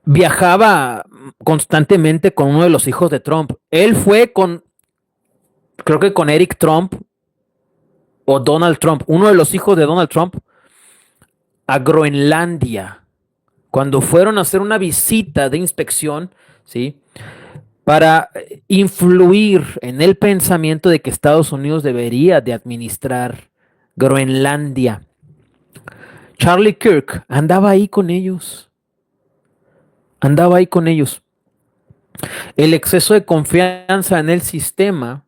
Viajaba constantemente con uno de los hijos de Trump. Él fue creo que con Eric Trump o Donald Trump, uno de los hijos de Donald Trump, a Groenlandia, cuando fueron a hacer una visita de inspección, ¿sí?, para influir en el pensamiento de que Estados Unidos debería de administrar Groenlandia. Charlie Kirk andaba ahí con ellos. Andaba ahí con ellos. El exceso de confianza en el sistema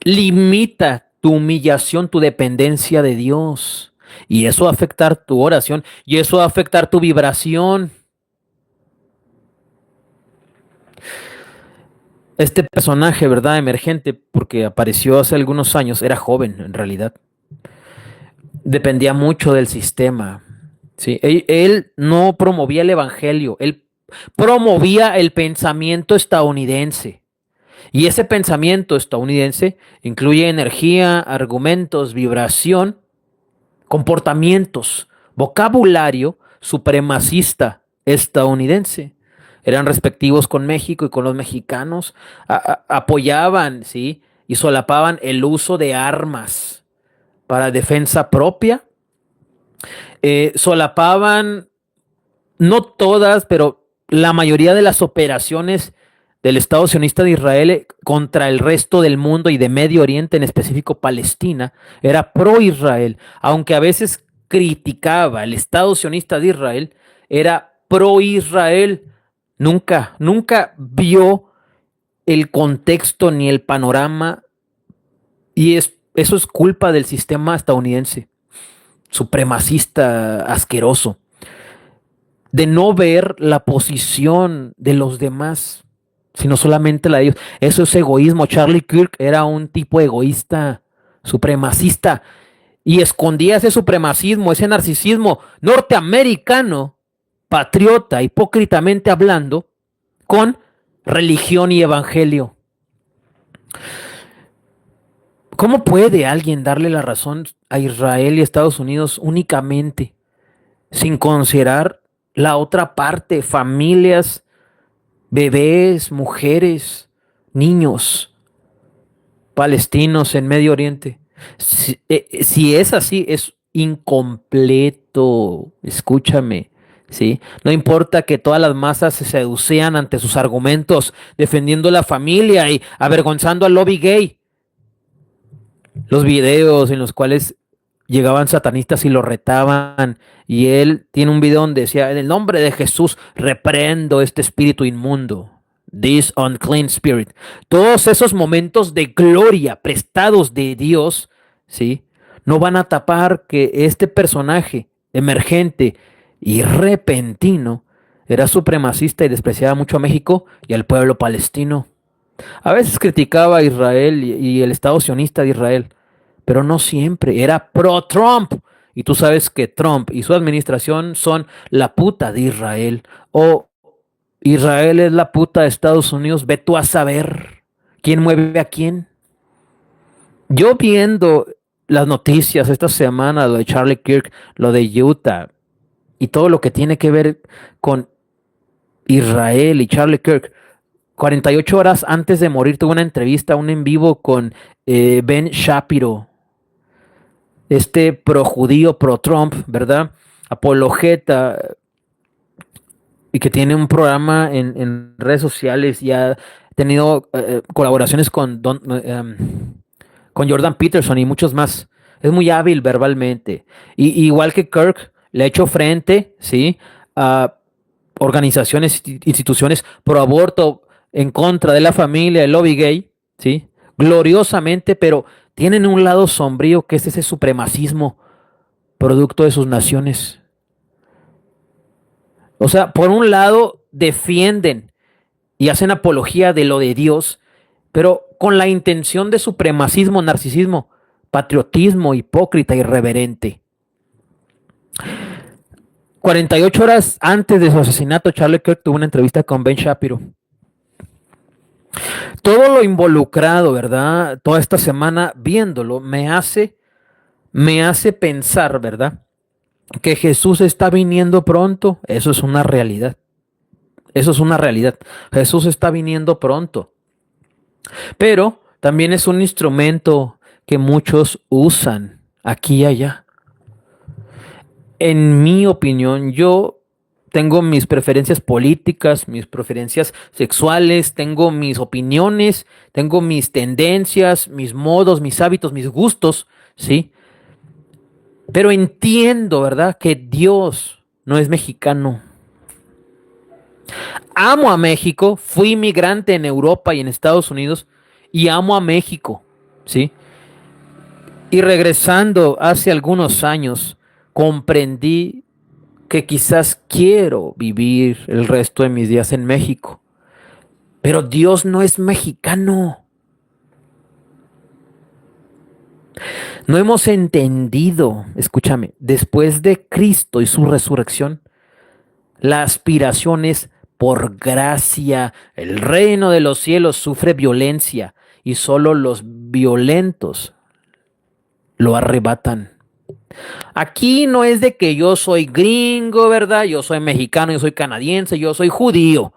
limita tu humillación, tu dependencia de Dios. Y eso va a afectar tu oración. Y eso va a afectar tu vibración. Este personaje, ¿verdad?, emergente, porque apareció hace algunos años, era joven en realidad. Dependía mucho del sistema. ¿Sí? Él no promovía el evangelio, él promovía el pensamiento estadounidense. Y ese pensamiento estadounidense incluye energía, argumentos, vibración, comportamientos, vocabulario supremacista estadounidense. Eran respectivos con México y con los mexicanos. Apoyaban, ¿sí?, y solapaban el uso de armas para defensa propia. Solapaban, no todas, pero la mayoría de las operaciones del Estado sionista de Israel contra el resto del mundo y de Medio Oriente, en específico Palestina, era pro-Israel. Aunque a veces criticaba el Estado sionista de Israel, era pro-Israel. Nunca vio el contexto ni el panorama, y eso es culpa del sistema estadounidense, supremacista, asqueroso, de no ver la posición de los demás. sino solamente la de ellos. Eso es egoísmo. Charlie Kirk era un tipo egoísta, supremacista, y escondía ese supremacismo, ese narcisismo norteamericano, patriota, hipócritamente hablando, con religión y evangelio. ¿Cómo puede alguien darle la razón a Israel y Estados Unidos únicamente, sin considerar la otra parte, familias, bebés, mujeres, niños, palestinos en Medio Oriente? Si es así, es incompleto. Escúchame, ¿sí? No importa que todas las masas se seducean ante sus argumentos, defendiendo la familia y avergonzando al lobby gay. Los videos en los cuales llegaban satanistas y lo retaban, y él tiene un video donde decía: en el nombre de Jesús reprendo este espíritu inmundo, this unclean spirit. Todos esos momentos de gloria prestados de Dios, ¿sí?, no van a tapar que este personaje emergente y repentino era supremacista y despreciaba mucho a México y al pueblo palestino. A veces criticaba a Israel y el Estado sionista de Israel, pero no siempre. Era pro-Trump. Y tú sabes que Trump y su administración son la puta de Israel. O Israel es la puta de Estados Unidos. Ve tú a saber quién mueve a quién. Yo viendo las noticias esta semana, lo de Charlie Kirk, lo de Utah y todo lo que tiene que ver con Israel y Charlie Kirk, 48 horas antes de morir tuve una entrevista, un en vivo con Ben Shapiro, este pro judío, pro Trump, ¿verdad? Apologeta, y que tiene un programa en redes sociales y ha tenido colaboraciones con Jordan Peterson y muchos más. Es muy hábil verbalmente. Y igual que Kirk, le ha hecho frente, ¿sí?, a organizaciones, instituciones pro aborto, en contra de la familia, el lobby gay, ¿sí?, gloriosamente, pero tienen un lado sombrío que es ese supremacismo producto de sus naciones. O sea, por un lado defienden y hacen apología de lo de Dios, pero con la intención de supremacismo, narcisismo, patriotismo hipócrita, irreverente. 48 horas antes de su asesinato, Charlie Kirk tuvo una entrevista con Ben Shapiro. Todo lo involucrado, ¿verdad?, toda esta semana viéndolo, me hace pensar, ¿verdad?, que Jesús está viniendo pronto. Eso es una realidad. Eso es una realidad. Jesús está viniendo pronto. Pero también es un instrumento que muchos usan aquí y allá. En mi opinión, yo tengo mis preferencias políticas, mis preferencias sexuales, tengo mis opiniones, tengo mis tendencias, mis modos, mis hábitos, mis gustos, ¿sí? Pero entiendo, ¿verdad?, que Dios no es mexicano. Amo a México, fui migrante en Europa y en Estados Unidos y amo a México, ¿sí? Y regresando hace algunos años, comprendí que quizás quiero vivir el resto de mis días en México. Pero Dios no es mexicano. No hemos entendido, escúchame, después de Cristo y su resurrección, la aspiración es por gracia. El reino de los cielos sufre violencia y solo los violentos lo arrebatan. Aquí no es de que yo soy gringo, ¿verdad? Yo soy mexicano, yo soy canadiense, yo soy judío.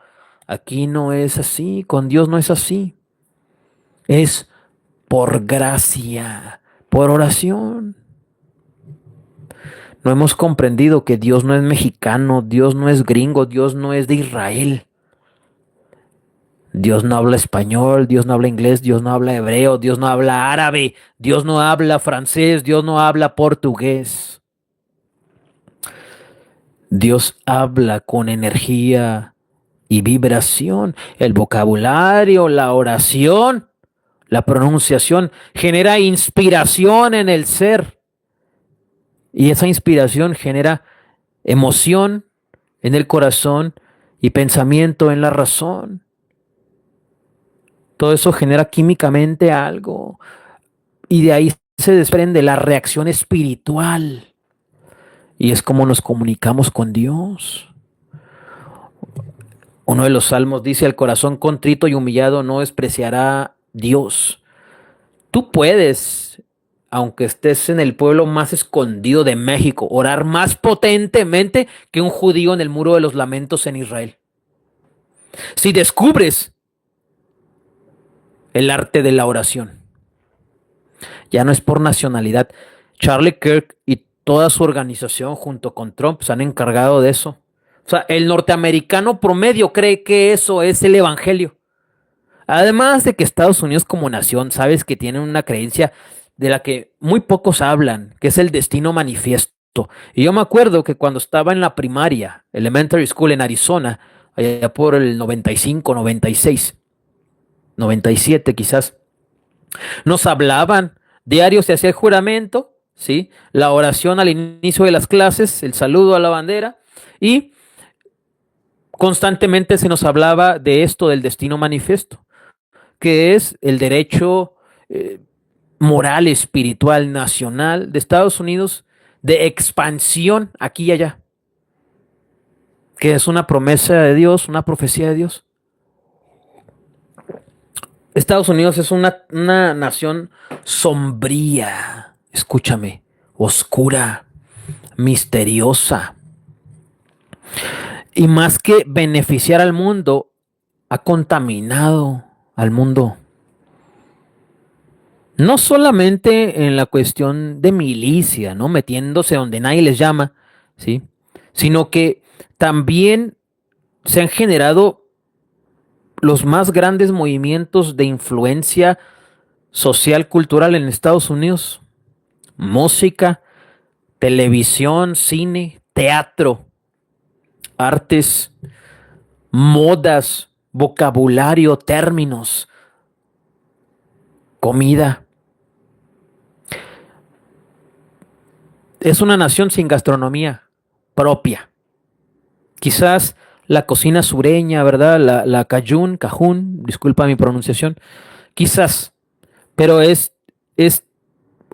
Aquí no es así, con Dios no es así. Es por gracia, por oración. No hemos comprendido que Dios no es mexicano, Dios no es gringo, Dios no es de Israel. Dios no habla español, Dios no habla inglés, Dios no habla hebreo, Dios no habla árabe, Dios no habla francés, Dios no habla portugués. Dios habla con energía y vibración. El vocabulario, la oración, la pronunciación genera inspiración en el ser. Y esa inspiración genera emoción en el corazón y pensamiento en la razón. Todo eso genera químicamente algo y de ahí se desprende la reacción espiritual y es como nos comunicamos con Dios. Uno de los salmos dice: el corazón contrito y humillado no despreciará Dios. Tú puedes, aunque estés en el pueblo más escondido de México, orar más potentemente que un judío en el muro de los lamentos en Israel. Si descubres el arte de la oración, ya no es por nacionalidad. Charlie Kirk y toda su organización junto con Trump se han encargado de eso. O sea, el norteamericano promedio cree que eso es el evangelio. Además de que Estados Unidos como nación, sabes que tienen una creencia de la que muy pocos hablan, que es el destino manifiesto. Y yo me acuerdo que cuando estaba en la primaria, elementary school en Arizona, allá por el 95, 96, 97 quizás, nos hablaban, diario se hacía el juramento, ¿sí? La oración al inicio de las clases, el saludo a la bandera y constantemente se nos hablaba de esto del destino manifiesto, que es el derecho moral, espiritual, nacional de Estados Unidos de expansión aquí y allá, que es una promesa de Dios, una profecía de Dios. Estados Unidos es una nación sombría, escúchame, oscura, misteriosa. Y más que beneficiar al mundo, ha contaminado al mundo. No solamente en la cuestión de milicia, ¿no? Metiéndose donde nadie les llama, ¿sí? Sino que también se han generado los más grandes movimientos de influencia social, cultural en Estados Unidos. Música, televisión, cine, teatro, artes, modas, vocabulario, términos, comida. Es una nación sin gastronomía propia. Quizás la cocina sureña, ¿verdad? La cajún, disculpa mi pronunciación, quizás, pero es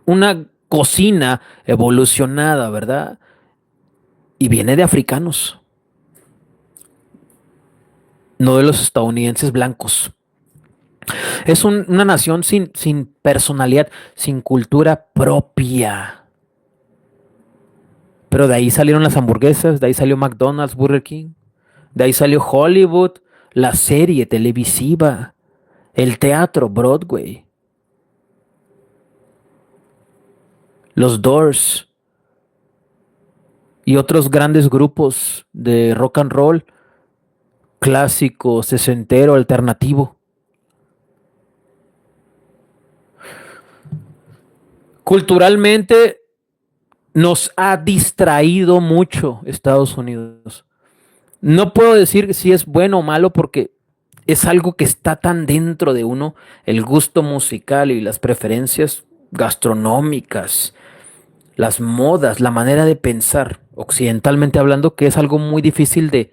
una cocina evolucionada, ¿verdad? Y viene de africanos, no de los estadounidenses blancos. Es una nación sin personalidad, sin cultura propia. Pero de ahí salieron las hamburguesas, de ahí salió McDonald's, Burger King, de ahí salió Hollywood, la serie televisiva, el teatro, Broadway, los Doors y otros grandes grupos de rock and roll, clásico, sesentero, alternativo. Culturalmente nos ha distraído mucho Estados Unidos. No puedo decir si es bueno o malo porque es algo que está tan dentro de uno, el gusto musical y las preferencias gastronómicas, las modas, la manera de pensar, occidentalmente hablando, que es algo muy difícil de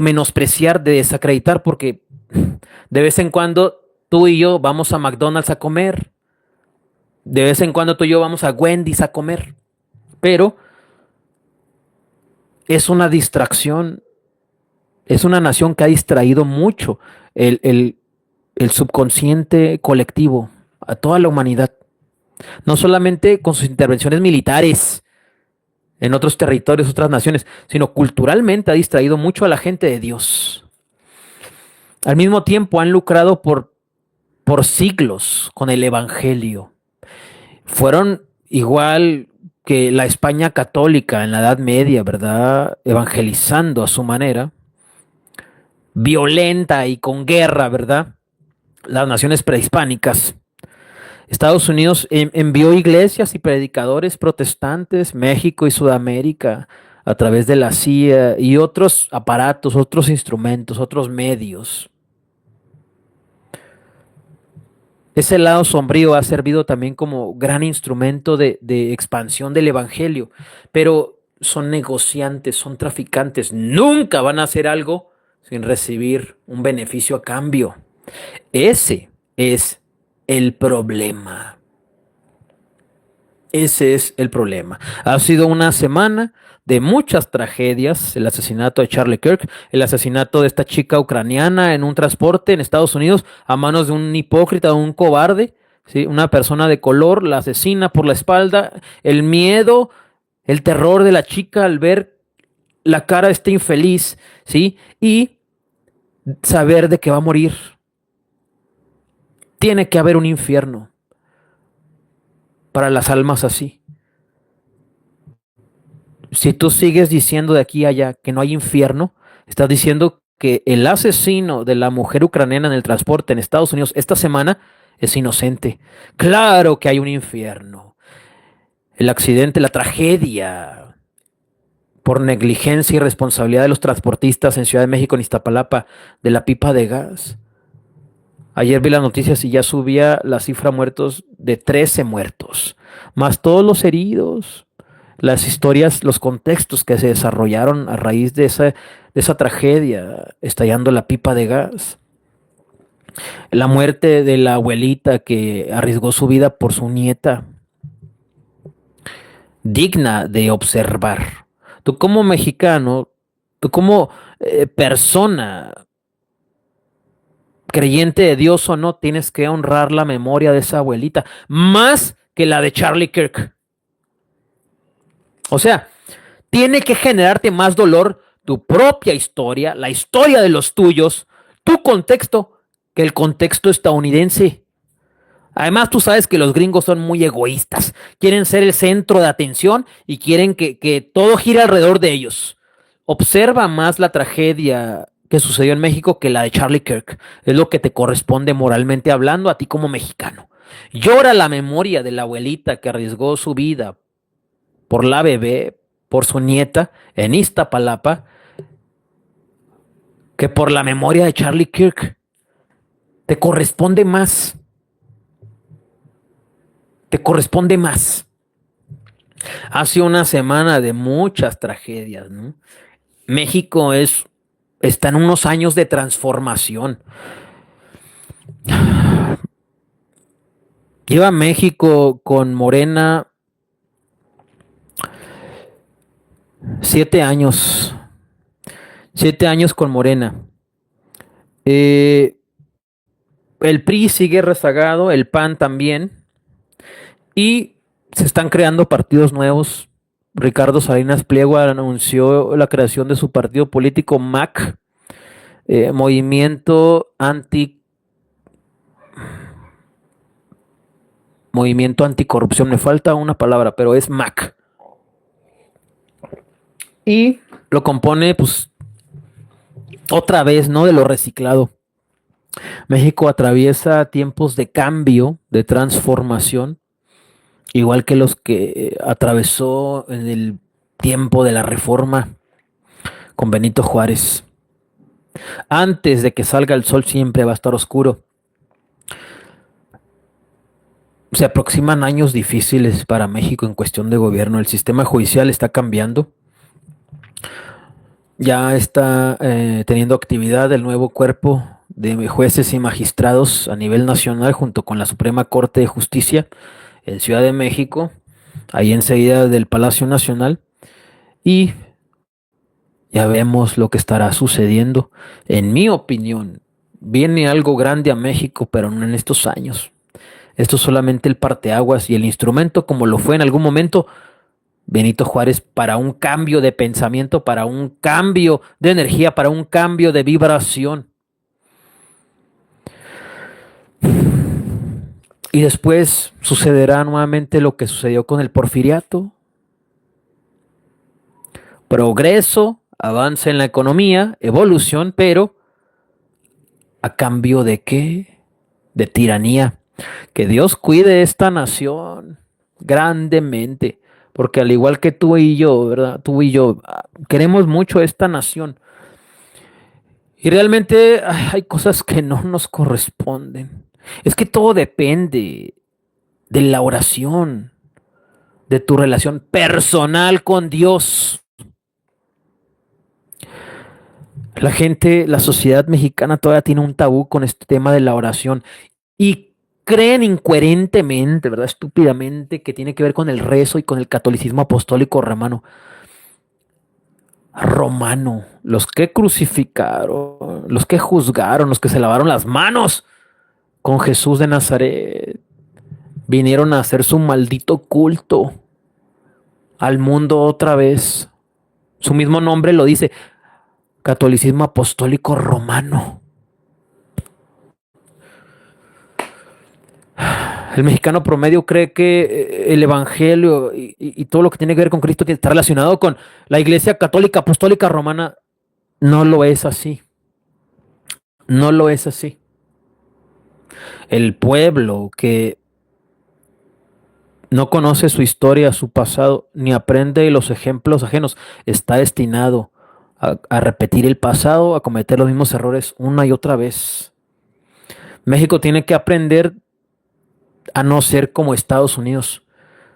menospreciar, de desacreditar, porque de vez en cuando tú y yo vamos a McDonald's a comer, de vez en cuando tú y yo vamos a Wendy's a comer, pero es una distracción, es una nación que ha distraído mucho el subconsciente colectivo a toda la humanidad, no solamente con sus intervenciones militares en otros territorios, otras naciones, sino culturalmente ha distraído mucho a la gente de Dios. Al mismo tiempo han lucrado por siglos con el Evangelio. Fueron igual que la España católica en la Edad Media, ¿verdad? Evangelizando a su manera, violenta y con guerra, ¿verdad? Las naciones prehispánicas. Estados Unidos envió iglesias y predicadores protestantes, México y Sudamérica, a través de la CIA y otros aparatos, otros instrumentos, otros medios. Ese lado sombrío ha servido también como gran instrumento de expansión del evangelio, pero son negociantes, son traficantes, nunca van a hacer algo sin recibir un beneficio a cambio. Ese es el problema. Ese es el problema. Ha sido una semana de muchas tragedias: el asesinato de Charlie Kirk, el asesinato de esta chica ucraniana en un transporte en Estados Unidos a manos de un hipócrita, un cobarde, ¿sí? Una persona de color la asesina por la espalda, el miedo, el terror de la chica al ver la cara de este infeliz, ¿sí? Y saber de que va a morir. Tiene que haber un infierno para las almas así. Si tú sigues diciendo de aquí a allá que no hay infierno, estás diciendo que el asesino de la mujer ucraniana en el transporte en Estados Unidos esta semana es inocente. Claro que hay un infierno. El accidente, la tragedia por negligencia y responsabilidad de los transportistas en Ciudad de México, en Iztapalapa, de la pipa de gas. Ayer vi las noticias y ya subía la cifra muertos de 13 muertos, más todos los heridos, las historias, los contextos que se desarrollaron a raíz de esa tragedia, estallando la pipa de gas. La muerte de la abuelita que arriesgó su vida por su nieta, digna de observar. Tú como mexicano, tú como persona creyente de Dios o no, tienes que honrar la memoria de esa abuelita, más que la de Charlie Kirk. O sea, tiene que generarte más dolor tu propia historia, la historia de los tuyos, tu contexto, que el contexto estadounidense. Además, tú sabes que los gringos son muy egoístas, quieren ser el centro de atención y quieren que todo gire alrededor de ellos. Observa más la tragedia que sucedió en México que la de Charlie Kirk. Es lo que te corresponde moralmente hablando a ti como mexicano. Llora la memoria de la abuelita que arriesgó su vida por la bebé, por su nieta en Iztapalapa, que por la memoria de Charlie Kirk. Te corresponde más. Te corresponde más. Hace una semana de muchas tragedias, ¿no? México está en unos años de transformación. Lleva México con Morena 7 años. 7 años con Morena. El PRI sigue rezagado, el PAN también. Y se están creando partidos nuevos. Ricardo Salinas Pliego anunció la creación de su partido político MAC, Movimiento Anticorrupción. Me falta una palabra, pero es MAC. Y lo compone, pues, otra vez, ¿no? De lo reciclado. México atraviesa tiempos de cambio, de transformación, igual que los que atravesó en el tiempo de la Reforma con Benito Juárez. Antes de que salga el sol siempre va a estar oscuro. Se aproximan años difíciles para México en cuestión de gobierno. El sistema judicial está cambiando. Ya está teniendo actividad el nuevo cuerpo de jueces y magistrados a nivel nacional junto con la Suprema Corte de Justicia en Ciudad de México, ahí enseguida del Palacio Nacional. Y ya vemos lo que estará sucediendo. En mi opinión, viene algo grande a México, pero no en estos años. Esto es solamente el parteaguas y el instrumento, como lo fue en algún momento Benito Juárez, para un cambio de pensamiento, para un cambio de energía, para un cambio de vibración. Y después sucederá nuevamente lo que sucedió con el porfiriato. Progreso, avance en la economía, evolución, pero ¿a cambio de qué? De tiranía. Que Dios cuide esta nación grandemente, porque al igual que tú y yo, ¿verdad? Tú y yo queremos mucho esta nación. Y realmente hay cosas que no nos corresponden. Es que todo depende de la oración, de tu relación personal con Dios. La gente, la sociedad mexicana todavía tiene un tabú con este tema de la oración y creen incoherentemente, ¿verdad? Estúpidamente, que tiene que ver con el rezo y con el catolicismo apostólico romano. Romano, los que crucificaron, los que juzgaron, los que se lavaron las manos con Jesús de Nazaret, vinieron a hacer su maldito culto al mundo otra vez. Su mismo nombre lo dice, catolicismo apostólico romano. El mexicano promedio cree que el evangelio y todo lo que tiene que ver con Cristo está relacionado con la iglesia católica apostólica romana. No lo es así. No lo es así. El pueblo que no conoce su historia, su pasado, ni aprende los ejemplos ajenos, está destinado a repetir el pasado, a cometer los mismos errores una y otra vez. México tiene que aprender a no ser como Estados Unidos,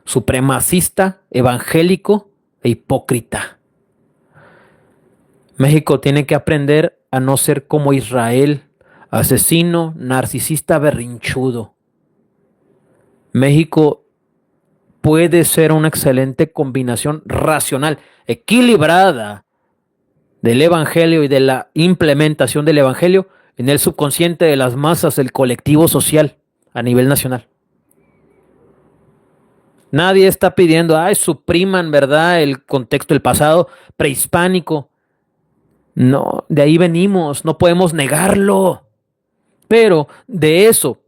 supremacista, evangélico e hipócrita. México tiene que aprender a no ser como Israel, asesino, narcisista, berrinchudo. México puede ser una excelente combinación racional, equilibrada del evangelio y de la implementación del evangelio en el subconsciente de las masas, el colectivo social a nivel nacional. Nadie está pidiendo, ay, supriman, ¿verdad?, el contexto del pasado prehispánico. No, de ahí venimos, no podemos negarlo. Pero de eso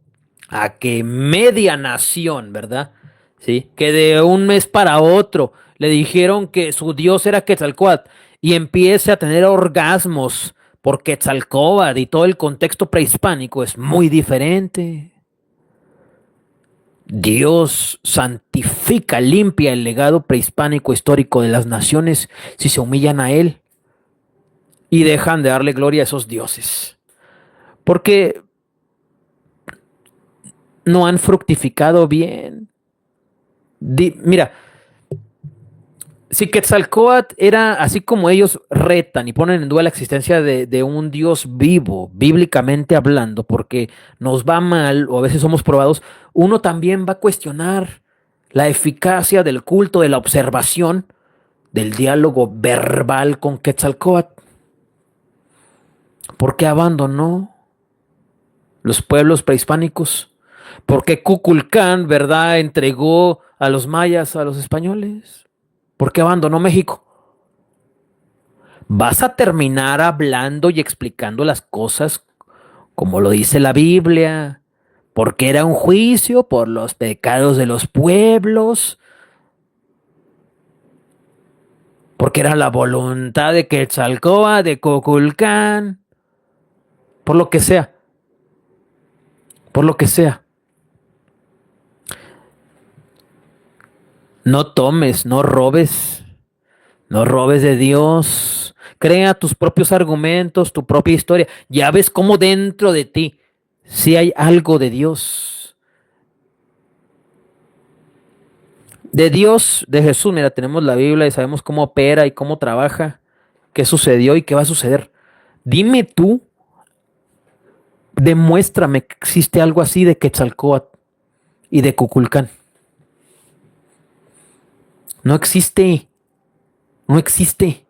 a que media nación, ¿verdad? Sí, que de un mes para otro le dijeron que su dios era Quetzalcóatl y empiece a tener orgasmos por Quetzalcóatl y todo el contexto prehispánico es muy diferente. Dios santifica, limpia el legado prehispánico histórico de las naciones si se humillan a él y dejan de darle gloria a esos dioses. Porque no han fructificado bien. Mira, si Quetzalcóatl era así como ellos retan y ponen en duda la existencia de un Dios vivo, bíblicamente hablando, porque nos va mal o a veces somos probados, uno también va a cuestionar la eficacia del culto, de la observación, del diálogo verbal con Quetzalcóatl. ¿Por qué abandonó los pueblos prehispánicos? ¿Por qué Kukulcán, verdad, entregó a los mayas a los españoles? ¿Por qué abandonó México? Vas a terminar hablando y explicando las cosas como lo dice la Biblia, porque era un juicio por los pecados de los pueblos, porque era la voluntad de Quetzalcóatl, de Kukulcán, por lo que sea, por lo que sea. No tomes, no robes, no robes de Dios. Crea tus propios argumentos, tu propia historia. Ya ves cómo dentro de ti si hay algo de Dios. De Dios, de Jesús, mira, tenemos la Biblia y sabemos cómo opera y cómo trabaja, qué sucedió y qué va a suceder. Dime tú, demuéstrame que existe algo así de Quetzalcóatl y de Kukulcán. No existe, no existe.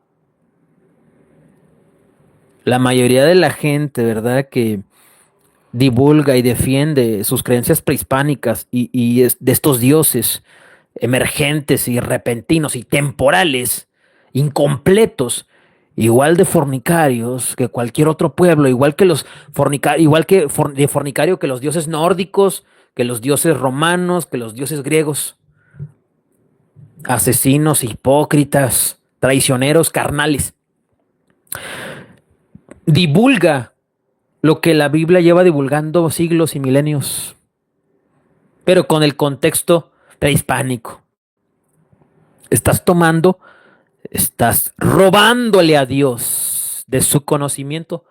La mayoría de la gente, ¿verdad?, que divulga y defiende sus creencias prehispánicas y de estos dioses emergentes y repentinos y temporales, incompletos, igual de fornicarios que cualquier otro pueblo, igual que los de fornicario que los dioses nórdicos, que los dioses romanos, que los dioses griegos, asesinos, hipócritas, traicioneros, carnales. Divulga lo que la Biblia lleva divulgando siglos y milenios, pero con el contexto prehispánico. Estás tomando, estás robándole a Dios de su conocimiento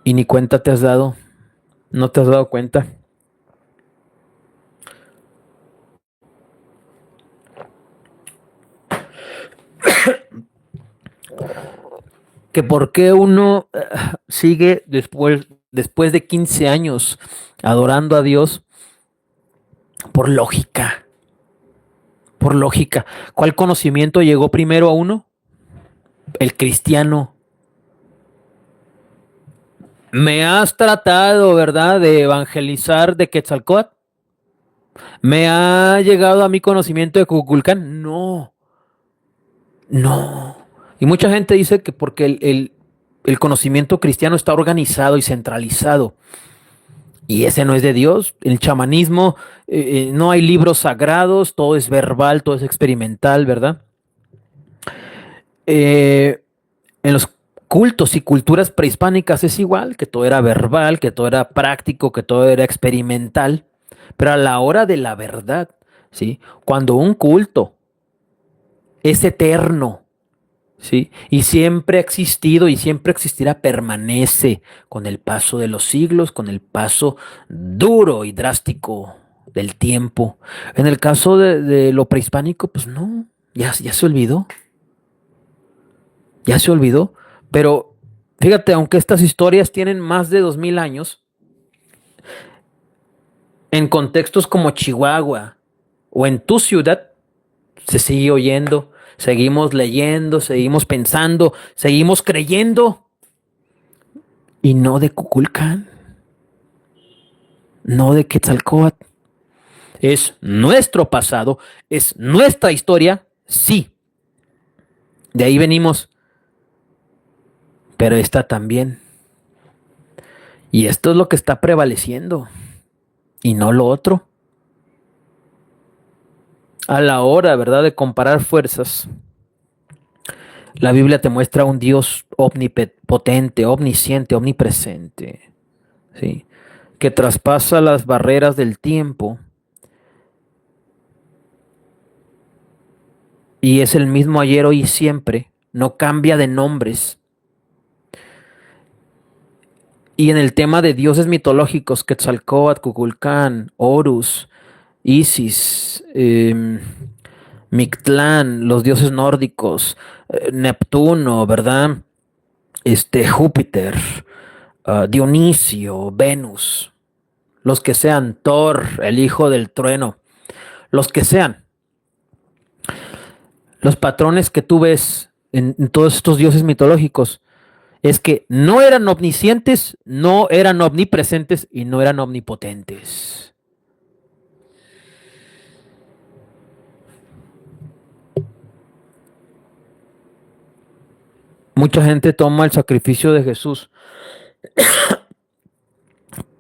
y ni cuenta te has dado, no te has dado cuenta. que por qué uno sigue después de 15 años adorando a Dios por lógica, por lógica. ¿Cuál conocimiento llegó primero a uno? El cristiano. ¿Me has tratado, verdad, de evangelizar de Quetzalcóatl? ¿Me ha llegado a mi conocimiento de Cuculcán? No, no. Y mucha gente dice que porque el conocimiento cristiano está organizado y centralizado. Y ese no es de Dios. El chamanismo, no hay libros sagrados, todo es verbal, todo es experimental, ¿verdad? En los cultos y culturas prehispánicas es igual, que todo era verbal, que todo era práctico, que todo era experimental. Pero a la hora de la verdad, ¿sí? Cuando un culto es eterno, ¿sí? Y siempre ha existido y siempre existirá, permanece con el paso de los siglos, con el paso duro y drástico del tiempo. En el caso de lo prehispánico, pues no, ya se olvidó, ya se olvidó. Pero fíjate, aunque estas historias tienen más de 2000 años, en contextos como Chihuahua o en tu ciudad, se sigue oyendo, seguimos leyendo, seguimos pensando, seguimos creyendo. Y no de Cuculcán, no de Quetzalcóatl. Es nuestro pasado, es nuestra historia, sí. De ahí venimos, pero esta también. Y esto es lo que está prevaleciendo, y no lo otro. A la hora, ¿verdad?, de comparar fuerzas, la Biblia te muestra un Dios omnipotente, omnisciente, omnipresente, ¿sí? Que traspasa las barreras del tiempo y es el mismo ayer, hoy y siempre, no cambia de nombres. Y en el tema de dioses mitológicos, Quetzalcóatl, Cuculcán, Horus, Isis, Mictlán, los dioses nórdicos, Neptuno, ¿verdad? Júpiter, Dionisio, Venus, los que sean, Thor, el hijo del trueno, los que sean, los patrones que tú ves en todos estos dioses mitológicos es que no eran omniscientes, no eran omnipresentes y no eran omnipotentes. Mucha gente toma el sacrificio de Jesús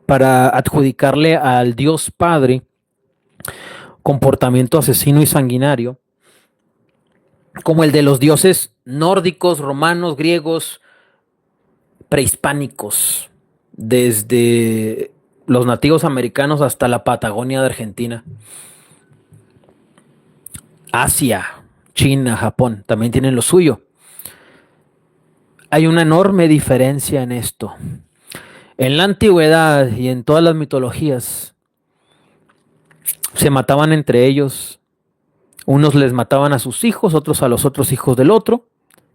para adjudicarle al Dios Padre comportamiento asesino y sanguinario, como el de los dioses nórdicos, romanos, griegos, prehispánicos, desde los nativos americanos hasta la Patagonia de Argentina. Asia, China, Japón, también tienen lo suyo. Hay una enorme diferencia en esto. En la antigüedad y en todas las mitologías se mataban entre ellos. Unos les mataban a sus hijos, otros a los otros hijos del otro,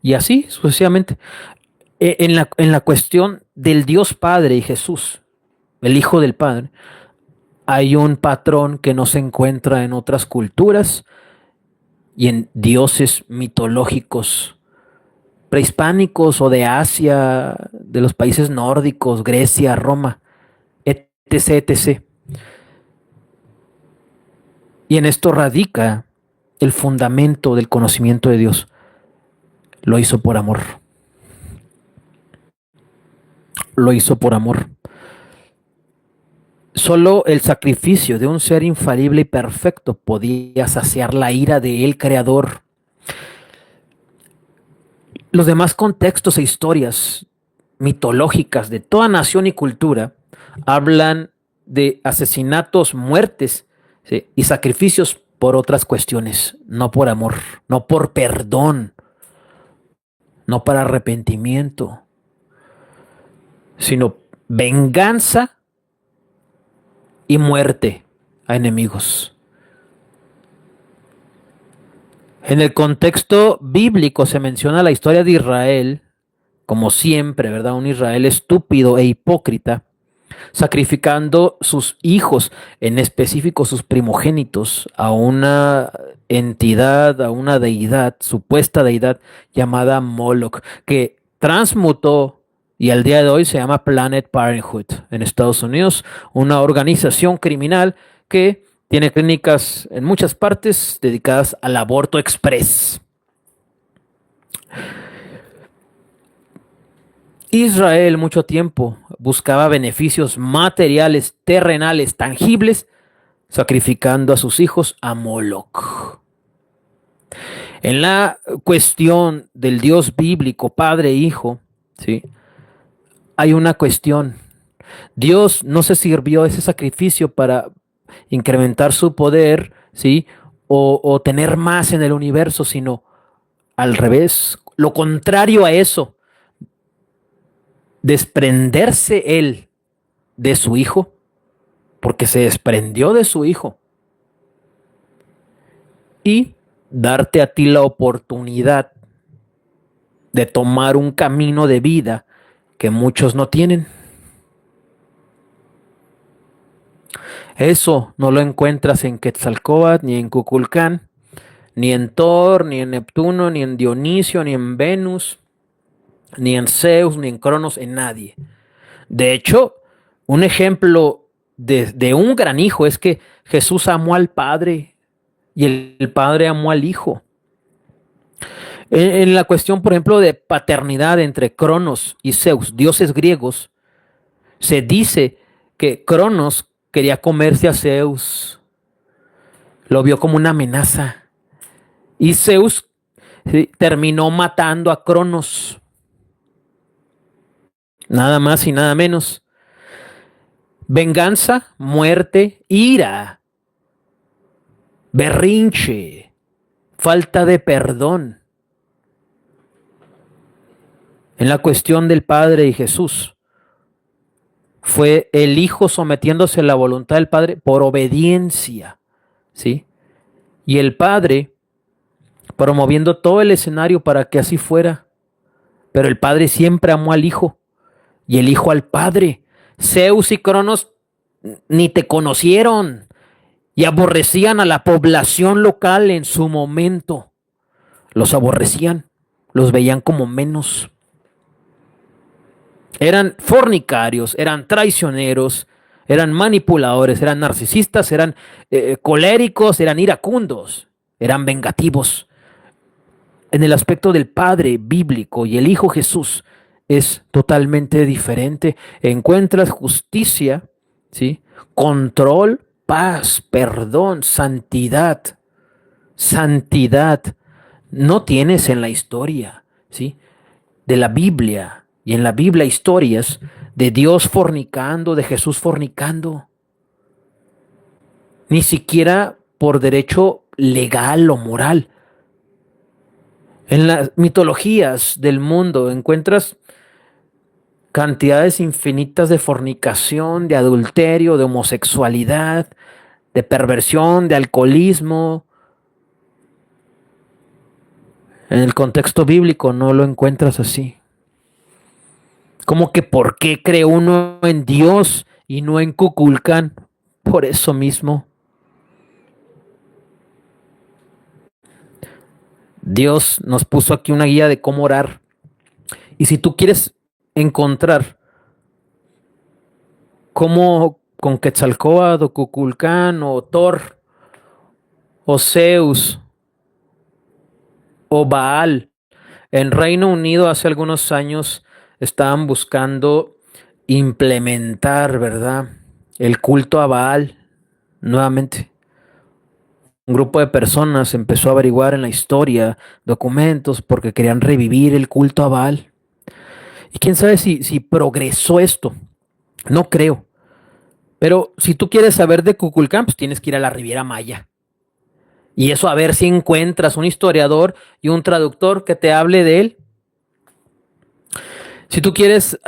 y así sucesivamente. En la cuestión del Dios Padre y Jesús, el Hijo del Padre, hay un patrón que no se encuentra en otras culturas y en dioses mitológicos prehispánicos o de Asia, de los países nórdicos, Grecia, Roma, etc., etc. Y en esto radica el fundamento del conocimiento de Dios. Lo hizo por amor. Lo hizo por amor. Solo el sacrificio de un ser infalible y perfecto podía saciar la ira de el Creador. Los demás contextos e historias mitológicas de toda nación y cultura hablan de asesinatos, muertes, ¿sí?, y sacrificios por otras cuestiones, no por amor, no por perdón, no para arrepentimiento, sino venganza y muerte a enemigos. En el contexto bíblico se menciona la historia de Israel como siempre, ¿verdad? Un Israel estúpido e hipócrita, sacrificando sus hijos, en específico sus primogénitos, a una entidad, a una deidad, supuesta deidad llamada Moloch, que transmutó y al día de hoy se llama Planet Parenthood en Estados Unidos, una organización criminal que tiene clínicas en muchas partes dedicadas al aborto express. Israel mucho tiempo buscaba beneficios materiales, terrenales, tangibles, sacrificando a sus hijos a Moloch. En la cuestión del Dios bíblico, Padre e Hijo, ¿sí? Hay una cuestión. Dios no se sirvió de ese sacrificio para incrementar su poder, ¿sí? O tener más en el universo, sino al revés, lo contrario a eso, desprenderse él de su hijo, porque se desprendió de su hijo, y darte a ti la oportunidad de tomar un camino de vida que muchos no tienen. Eso no lo encuentras en Quetzalcóatl, ni en Kukulcán, ni en Thor, ni en Neptuno, ni en Dionisio, ni en Venus, ni en Zeus, ni en Cronos, en nadie. De hecho, un ejemplo de un gran hijo es que Jesús amó al Padre y el Padre amó al Hijo. En la cuestión, por ejemplo, de paternidad entre Cronos y Zeus, dioses griegos, se dice que Cronos quería comerse a Zeus, lo vio como una amenaza, y Zeus, sí, terminó matando a Cronos, nada más y nada menos. Venganza, muerte, ira, berrinche, falta de perdón. En la cuestión del Padre y Jesús, fue el Hijo sometiéndose a la voluntad del Padre por obediencia, ¿sí? Y el Padre promoviendo todo el escenario para que así fuera. Pero el Padre siempre amó al Hijo y el Hijo al Padre. Zeus y Cronos ni te conocieron y aborrecían a la población local en su momento. Los aborrecían, los veían como menos. Eran fornicarios, eran traicioneros, eran manipuladores, eran narcisistas, eran coléricos, eran iracundos, eran vengativos. En el aspecto del Padre bíblico y el Hijo Jesús es totalmente diferente. Encuentras justicia, ¿sí? Control, paz, perdón, santidad. Santidad no tienes en la historia, ¿sí? De la Biblia. Y en la Biblia historias de Dios fornicando, de Jesús fornicando. Ni siquiera por derecho legal o moral. En las mitologías del mundo encuentras cantidades infinitas de fornicación, de adulterio, de homosexualidad, de perversión, de alcoholismo. En el contexto bíblico no lo encuentras así. Como que ¿por qué cree uno en Dios y no en Kukulcán? Por eso mismo. Dios nos puso aquí una guía de cómo orar. Y si tú quieres encontrar cómo con Quetzalcóatl o Kukulcán o Thor o Zeus o Baal, en Reino Unido hace algunos años estaban buscando implementar, ¿verdad?, el culto a Baal nuevamente. Un grupo de personas empezó a averiguar en la historia documentos porque querían revivir el culto a Baal. Y quién sabe si progresó esto. No creo. Pero si tú quieres saber de Kukulcán, pues tienes que ir a la Riviera Maya. Y eso a ver si encuentras un historiador y un traductor que te hable de él. Si tú quieres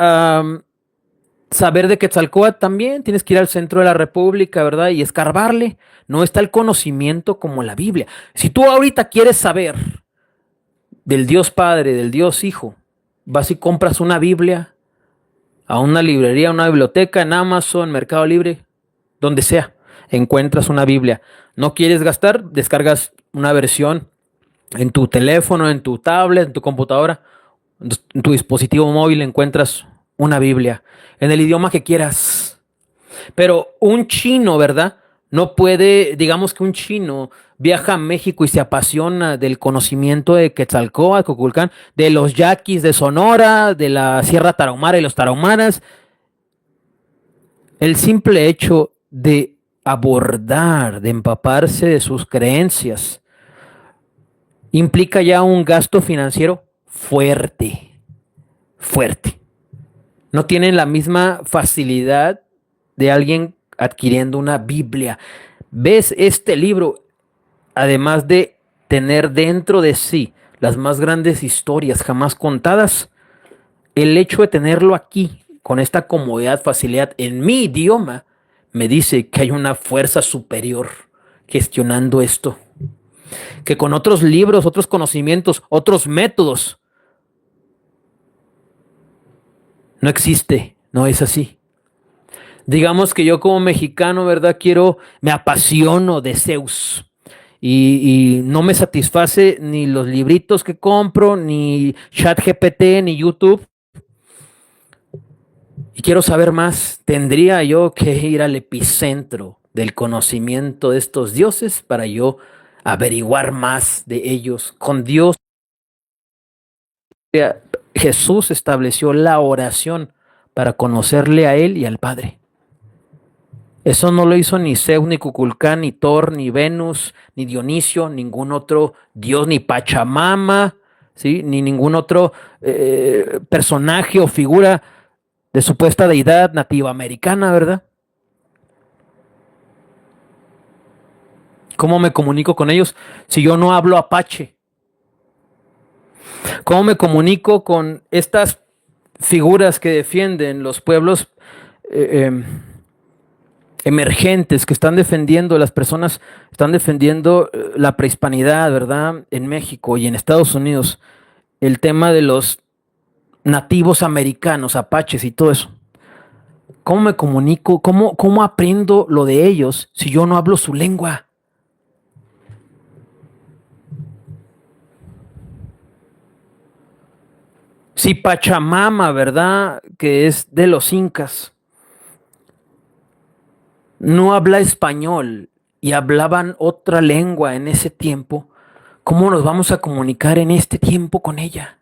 saber de Quetzalcóatl también, tienes que ir al centro de la República, ¿verdad? Y escarbarle. No está el conocimiento como la Biblia. Si tú ahorita quieres saber del Dios Padre, del Dios Hijo vas y compras una Biblia a una librería, una biblioteca, en Amazon, Mercado Libre, donde sea, encuentras una Biblia. ¿No quieres gastar? Descargas una versión en tu teléfono, en tu tablet, en tu computadora, en tu dispositivo móvil encuentras una Biblia en el idioma que quieras. Pero un chino, ¿verdad? No puede, digamos que un chino viaja a México y se apasiona del conocimiento de Quetzalcóatl, Cuculcán, de los yaquis de Sonora, de la Sierra Tarahumara y los tarahumaras. El simple hecho de abordar, de empaparse de sus creencias, implica ya un gasto financiero fuerte, fuerte. No tienen la misma facilidad de alguien adquiriendo una Biblia. ¿Ves este libro? Además de tener dentro de sí las más grandes historias jamás contadas, el hecho de tenerlo aquí, con esta comodidad, facilidad, en mi idioma, me dice que hay una fuerza superior gestionando esto. Que con otros libros, otros conocimientos, otros métodos, no existe, no es así. Digamos que yo como mexicano, ¿verdad? Me apasiono de Zeus. Y no me satisface ni los libritos que compro, ni ChatGPT, ni YouTube. Y quiero saber más. ¿Tendría yo que ir al epicentro del conocimiento de estos dioses para yo averiguar más de ellos? Con Dios, Jesús estableció la oración para conocerle a Él y al Padre. Eso no lo hizo ni Zeus, ni Cuculcán, ni Thor, ni Venus, ni Dionisio, ningún otro dios, ni Pachamama, ¿sí? Ni ningún otro personaje o figura de supuesta deidad nativa americana, ¿verdad? ¿Cómo me comunico con ellos si yo no hablo apache? ¿Cómo me comunico con estas figuras que defienden los pueblos emergentes, que están defendiendo, las personas están defendiendo la prehispanidad, ¿verdad? En México y en Estados Unidos, el tema de los nativos americanos, apaches y todo eso. ¿Cómo me comunico? ¿Cómo aprendo lo de ellos si yo no hablo su lengua? Si Pachamama, ¿verdad? Que es de los incas, no habla español y hablaban otra lengua en ese tiempo, ¿cómo nos vamos a comunicar en este tiempo con ella?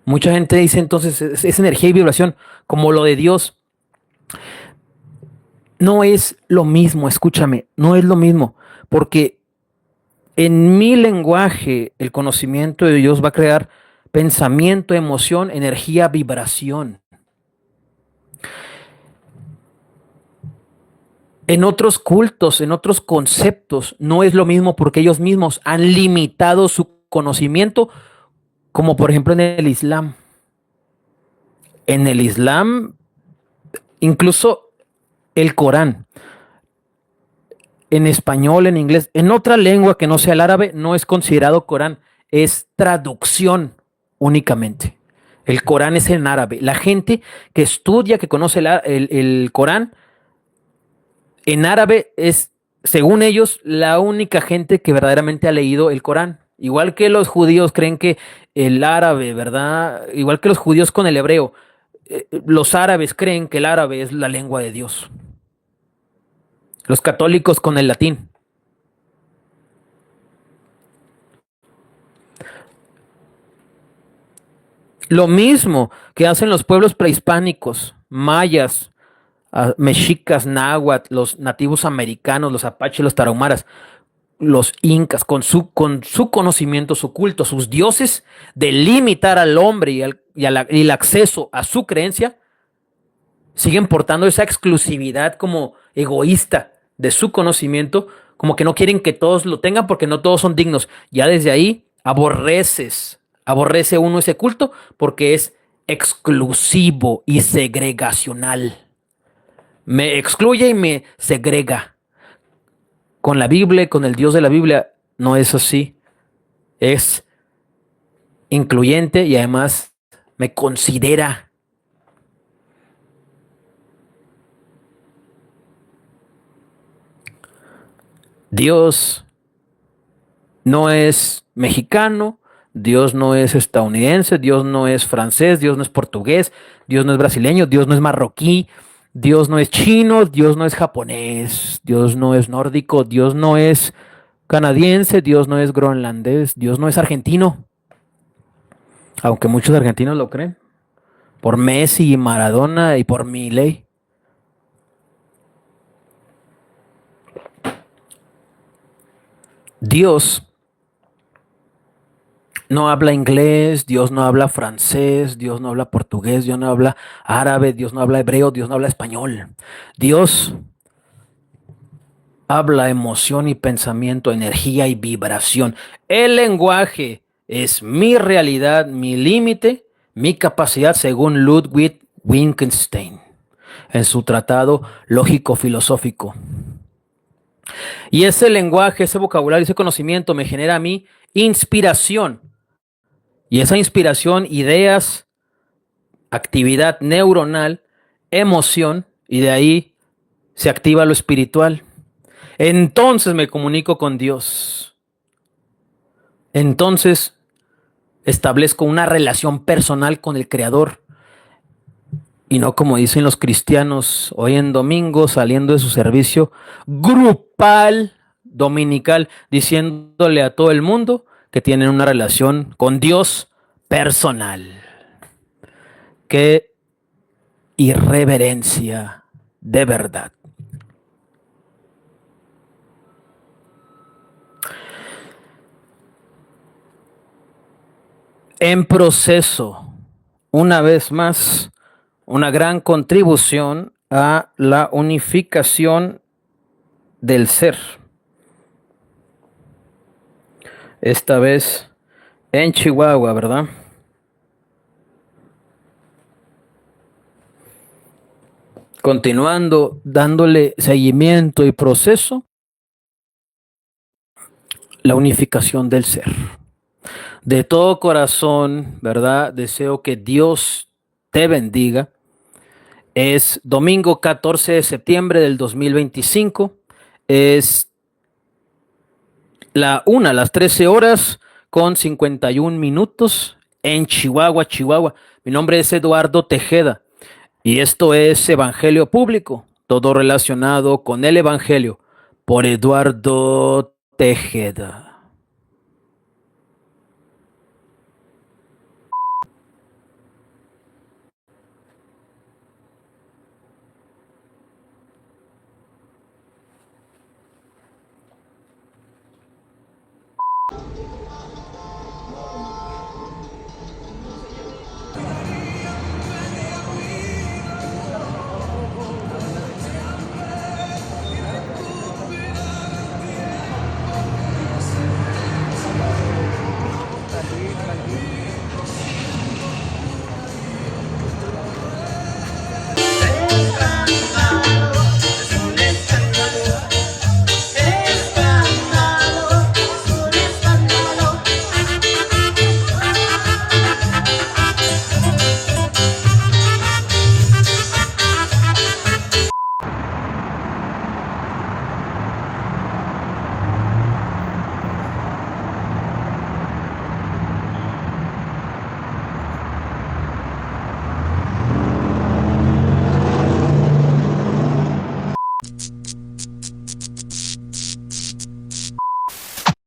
Mucha gente dice entonces, es energía y vibración, como lo de Dios. No es lo mismo, escúchame, no es lo mismo, porque en mi lenguaje el conocimiento de Dios va a crear pensamiento, emoción, energía, vibración. En otros cultos, en otros conceptos, no es lo mismo porque ellos mismos han limitado su conocimiento, como por ejemplo en el Islam. En el Islam, incluso el Corán, en español, en inglés, en otra lengua que no sea el árabe, no es considerado Corán, es traducción únicamente. El Corán es en árabe. La gente que estudia, que conoce el Corán, en árabe es, según ellos, la única gente que verdaderamente ha leído el Corán. Igual que los judíos creen que el árabe, ¿verdad? Igual que los judíos con el hebreo, los árabes creen que el árabe es la lengua de Dios. Los católicos con el latín. Lo mismo que hacen los pueblos prehispánicos, mayas, mexicas, náhuatl, los nativos americanos, los apaches, los tarahumaras, los incas, con su conocimiento, su culto, sus dioses, de limitar al hombre y el acceso a su creencia, siguen portando esa exclusividad como egoísta de su conocimiento, como que no quieren que todos lo tengan porque no todos son dignos. Ya desde ahí aborrece uno ese culto porque es exclusivo y segregacional. Me excluye y me segrega. Con la Biblia, con el Dios de la Biblia, no es así. Es incluyente y además me considera. Dios no es mexicano, Dios no es estadounidense, Dios no es francés, Dios no es portugués, Dios no es brasileño, Dios no es marroquí, Dios no es chino, Dios no es japonés, Dios no es nórdico, Dios no es canadiense, Dios no es groenlandés, Dios no es argentino, aunque muchos argentinos lo creen, por Messi y Maradona y por Milei. Dios no habla inglés, Dios no habla francés, Dios no habla portugués, Dios no habla árabe, Dios no habla hebreo, Dios no habla español. Dios habla emoción y pensamiento, energía y vibración. El lenguaje es mi realidad, mi límite, mi capacidad, según Ludwig Wittgenstein en su tratado lógico-filosófico. Y ese lenguaje, ese vocabulario, ese conocimiento me genera a mí inspiración. Y esa inspiración, ideas, actividad neuronal, emoción, y de ahí se activa lo espiritual. Entonces me comunico con Dios. Entonces establezco una relación personal con el Creador. Y no como dicen los cristianos hoy en domingo saliendo de su servicio grupal dominical, diciéndole a todo el mundo que tienen una relación con Dios personal. Qué irreverencia de verdad. En proceso, una vez más, una gran contribución a la unificación del ser. Esta vez en Chihuahua, ¿verdad? Continuando, dándole seguimiento y proceso, la unificación del ser. De todo corazón, ¿verdad? Deseo que Dios te bendiga. Es domingo 14 de septiembre del 2025. Es las 13 horas con 51 minutos en Chihuahua, Chihuahua. Mi nombre es Eduardo Tejeda y esto es Evangelio Público, todo relacionado con el Evangelio por Eduardo Tejeda.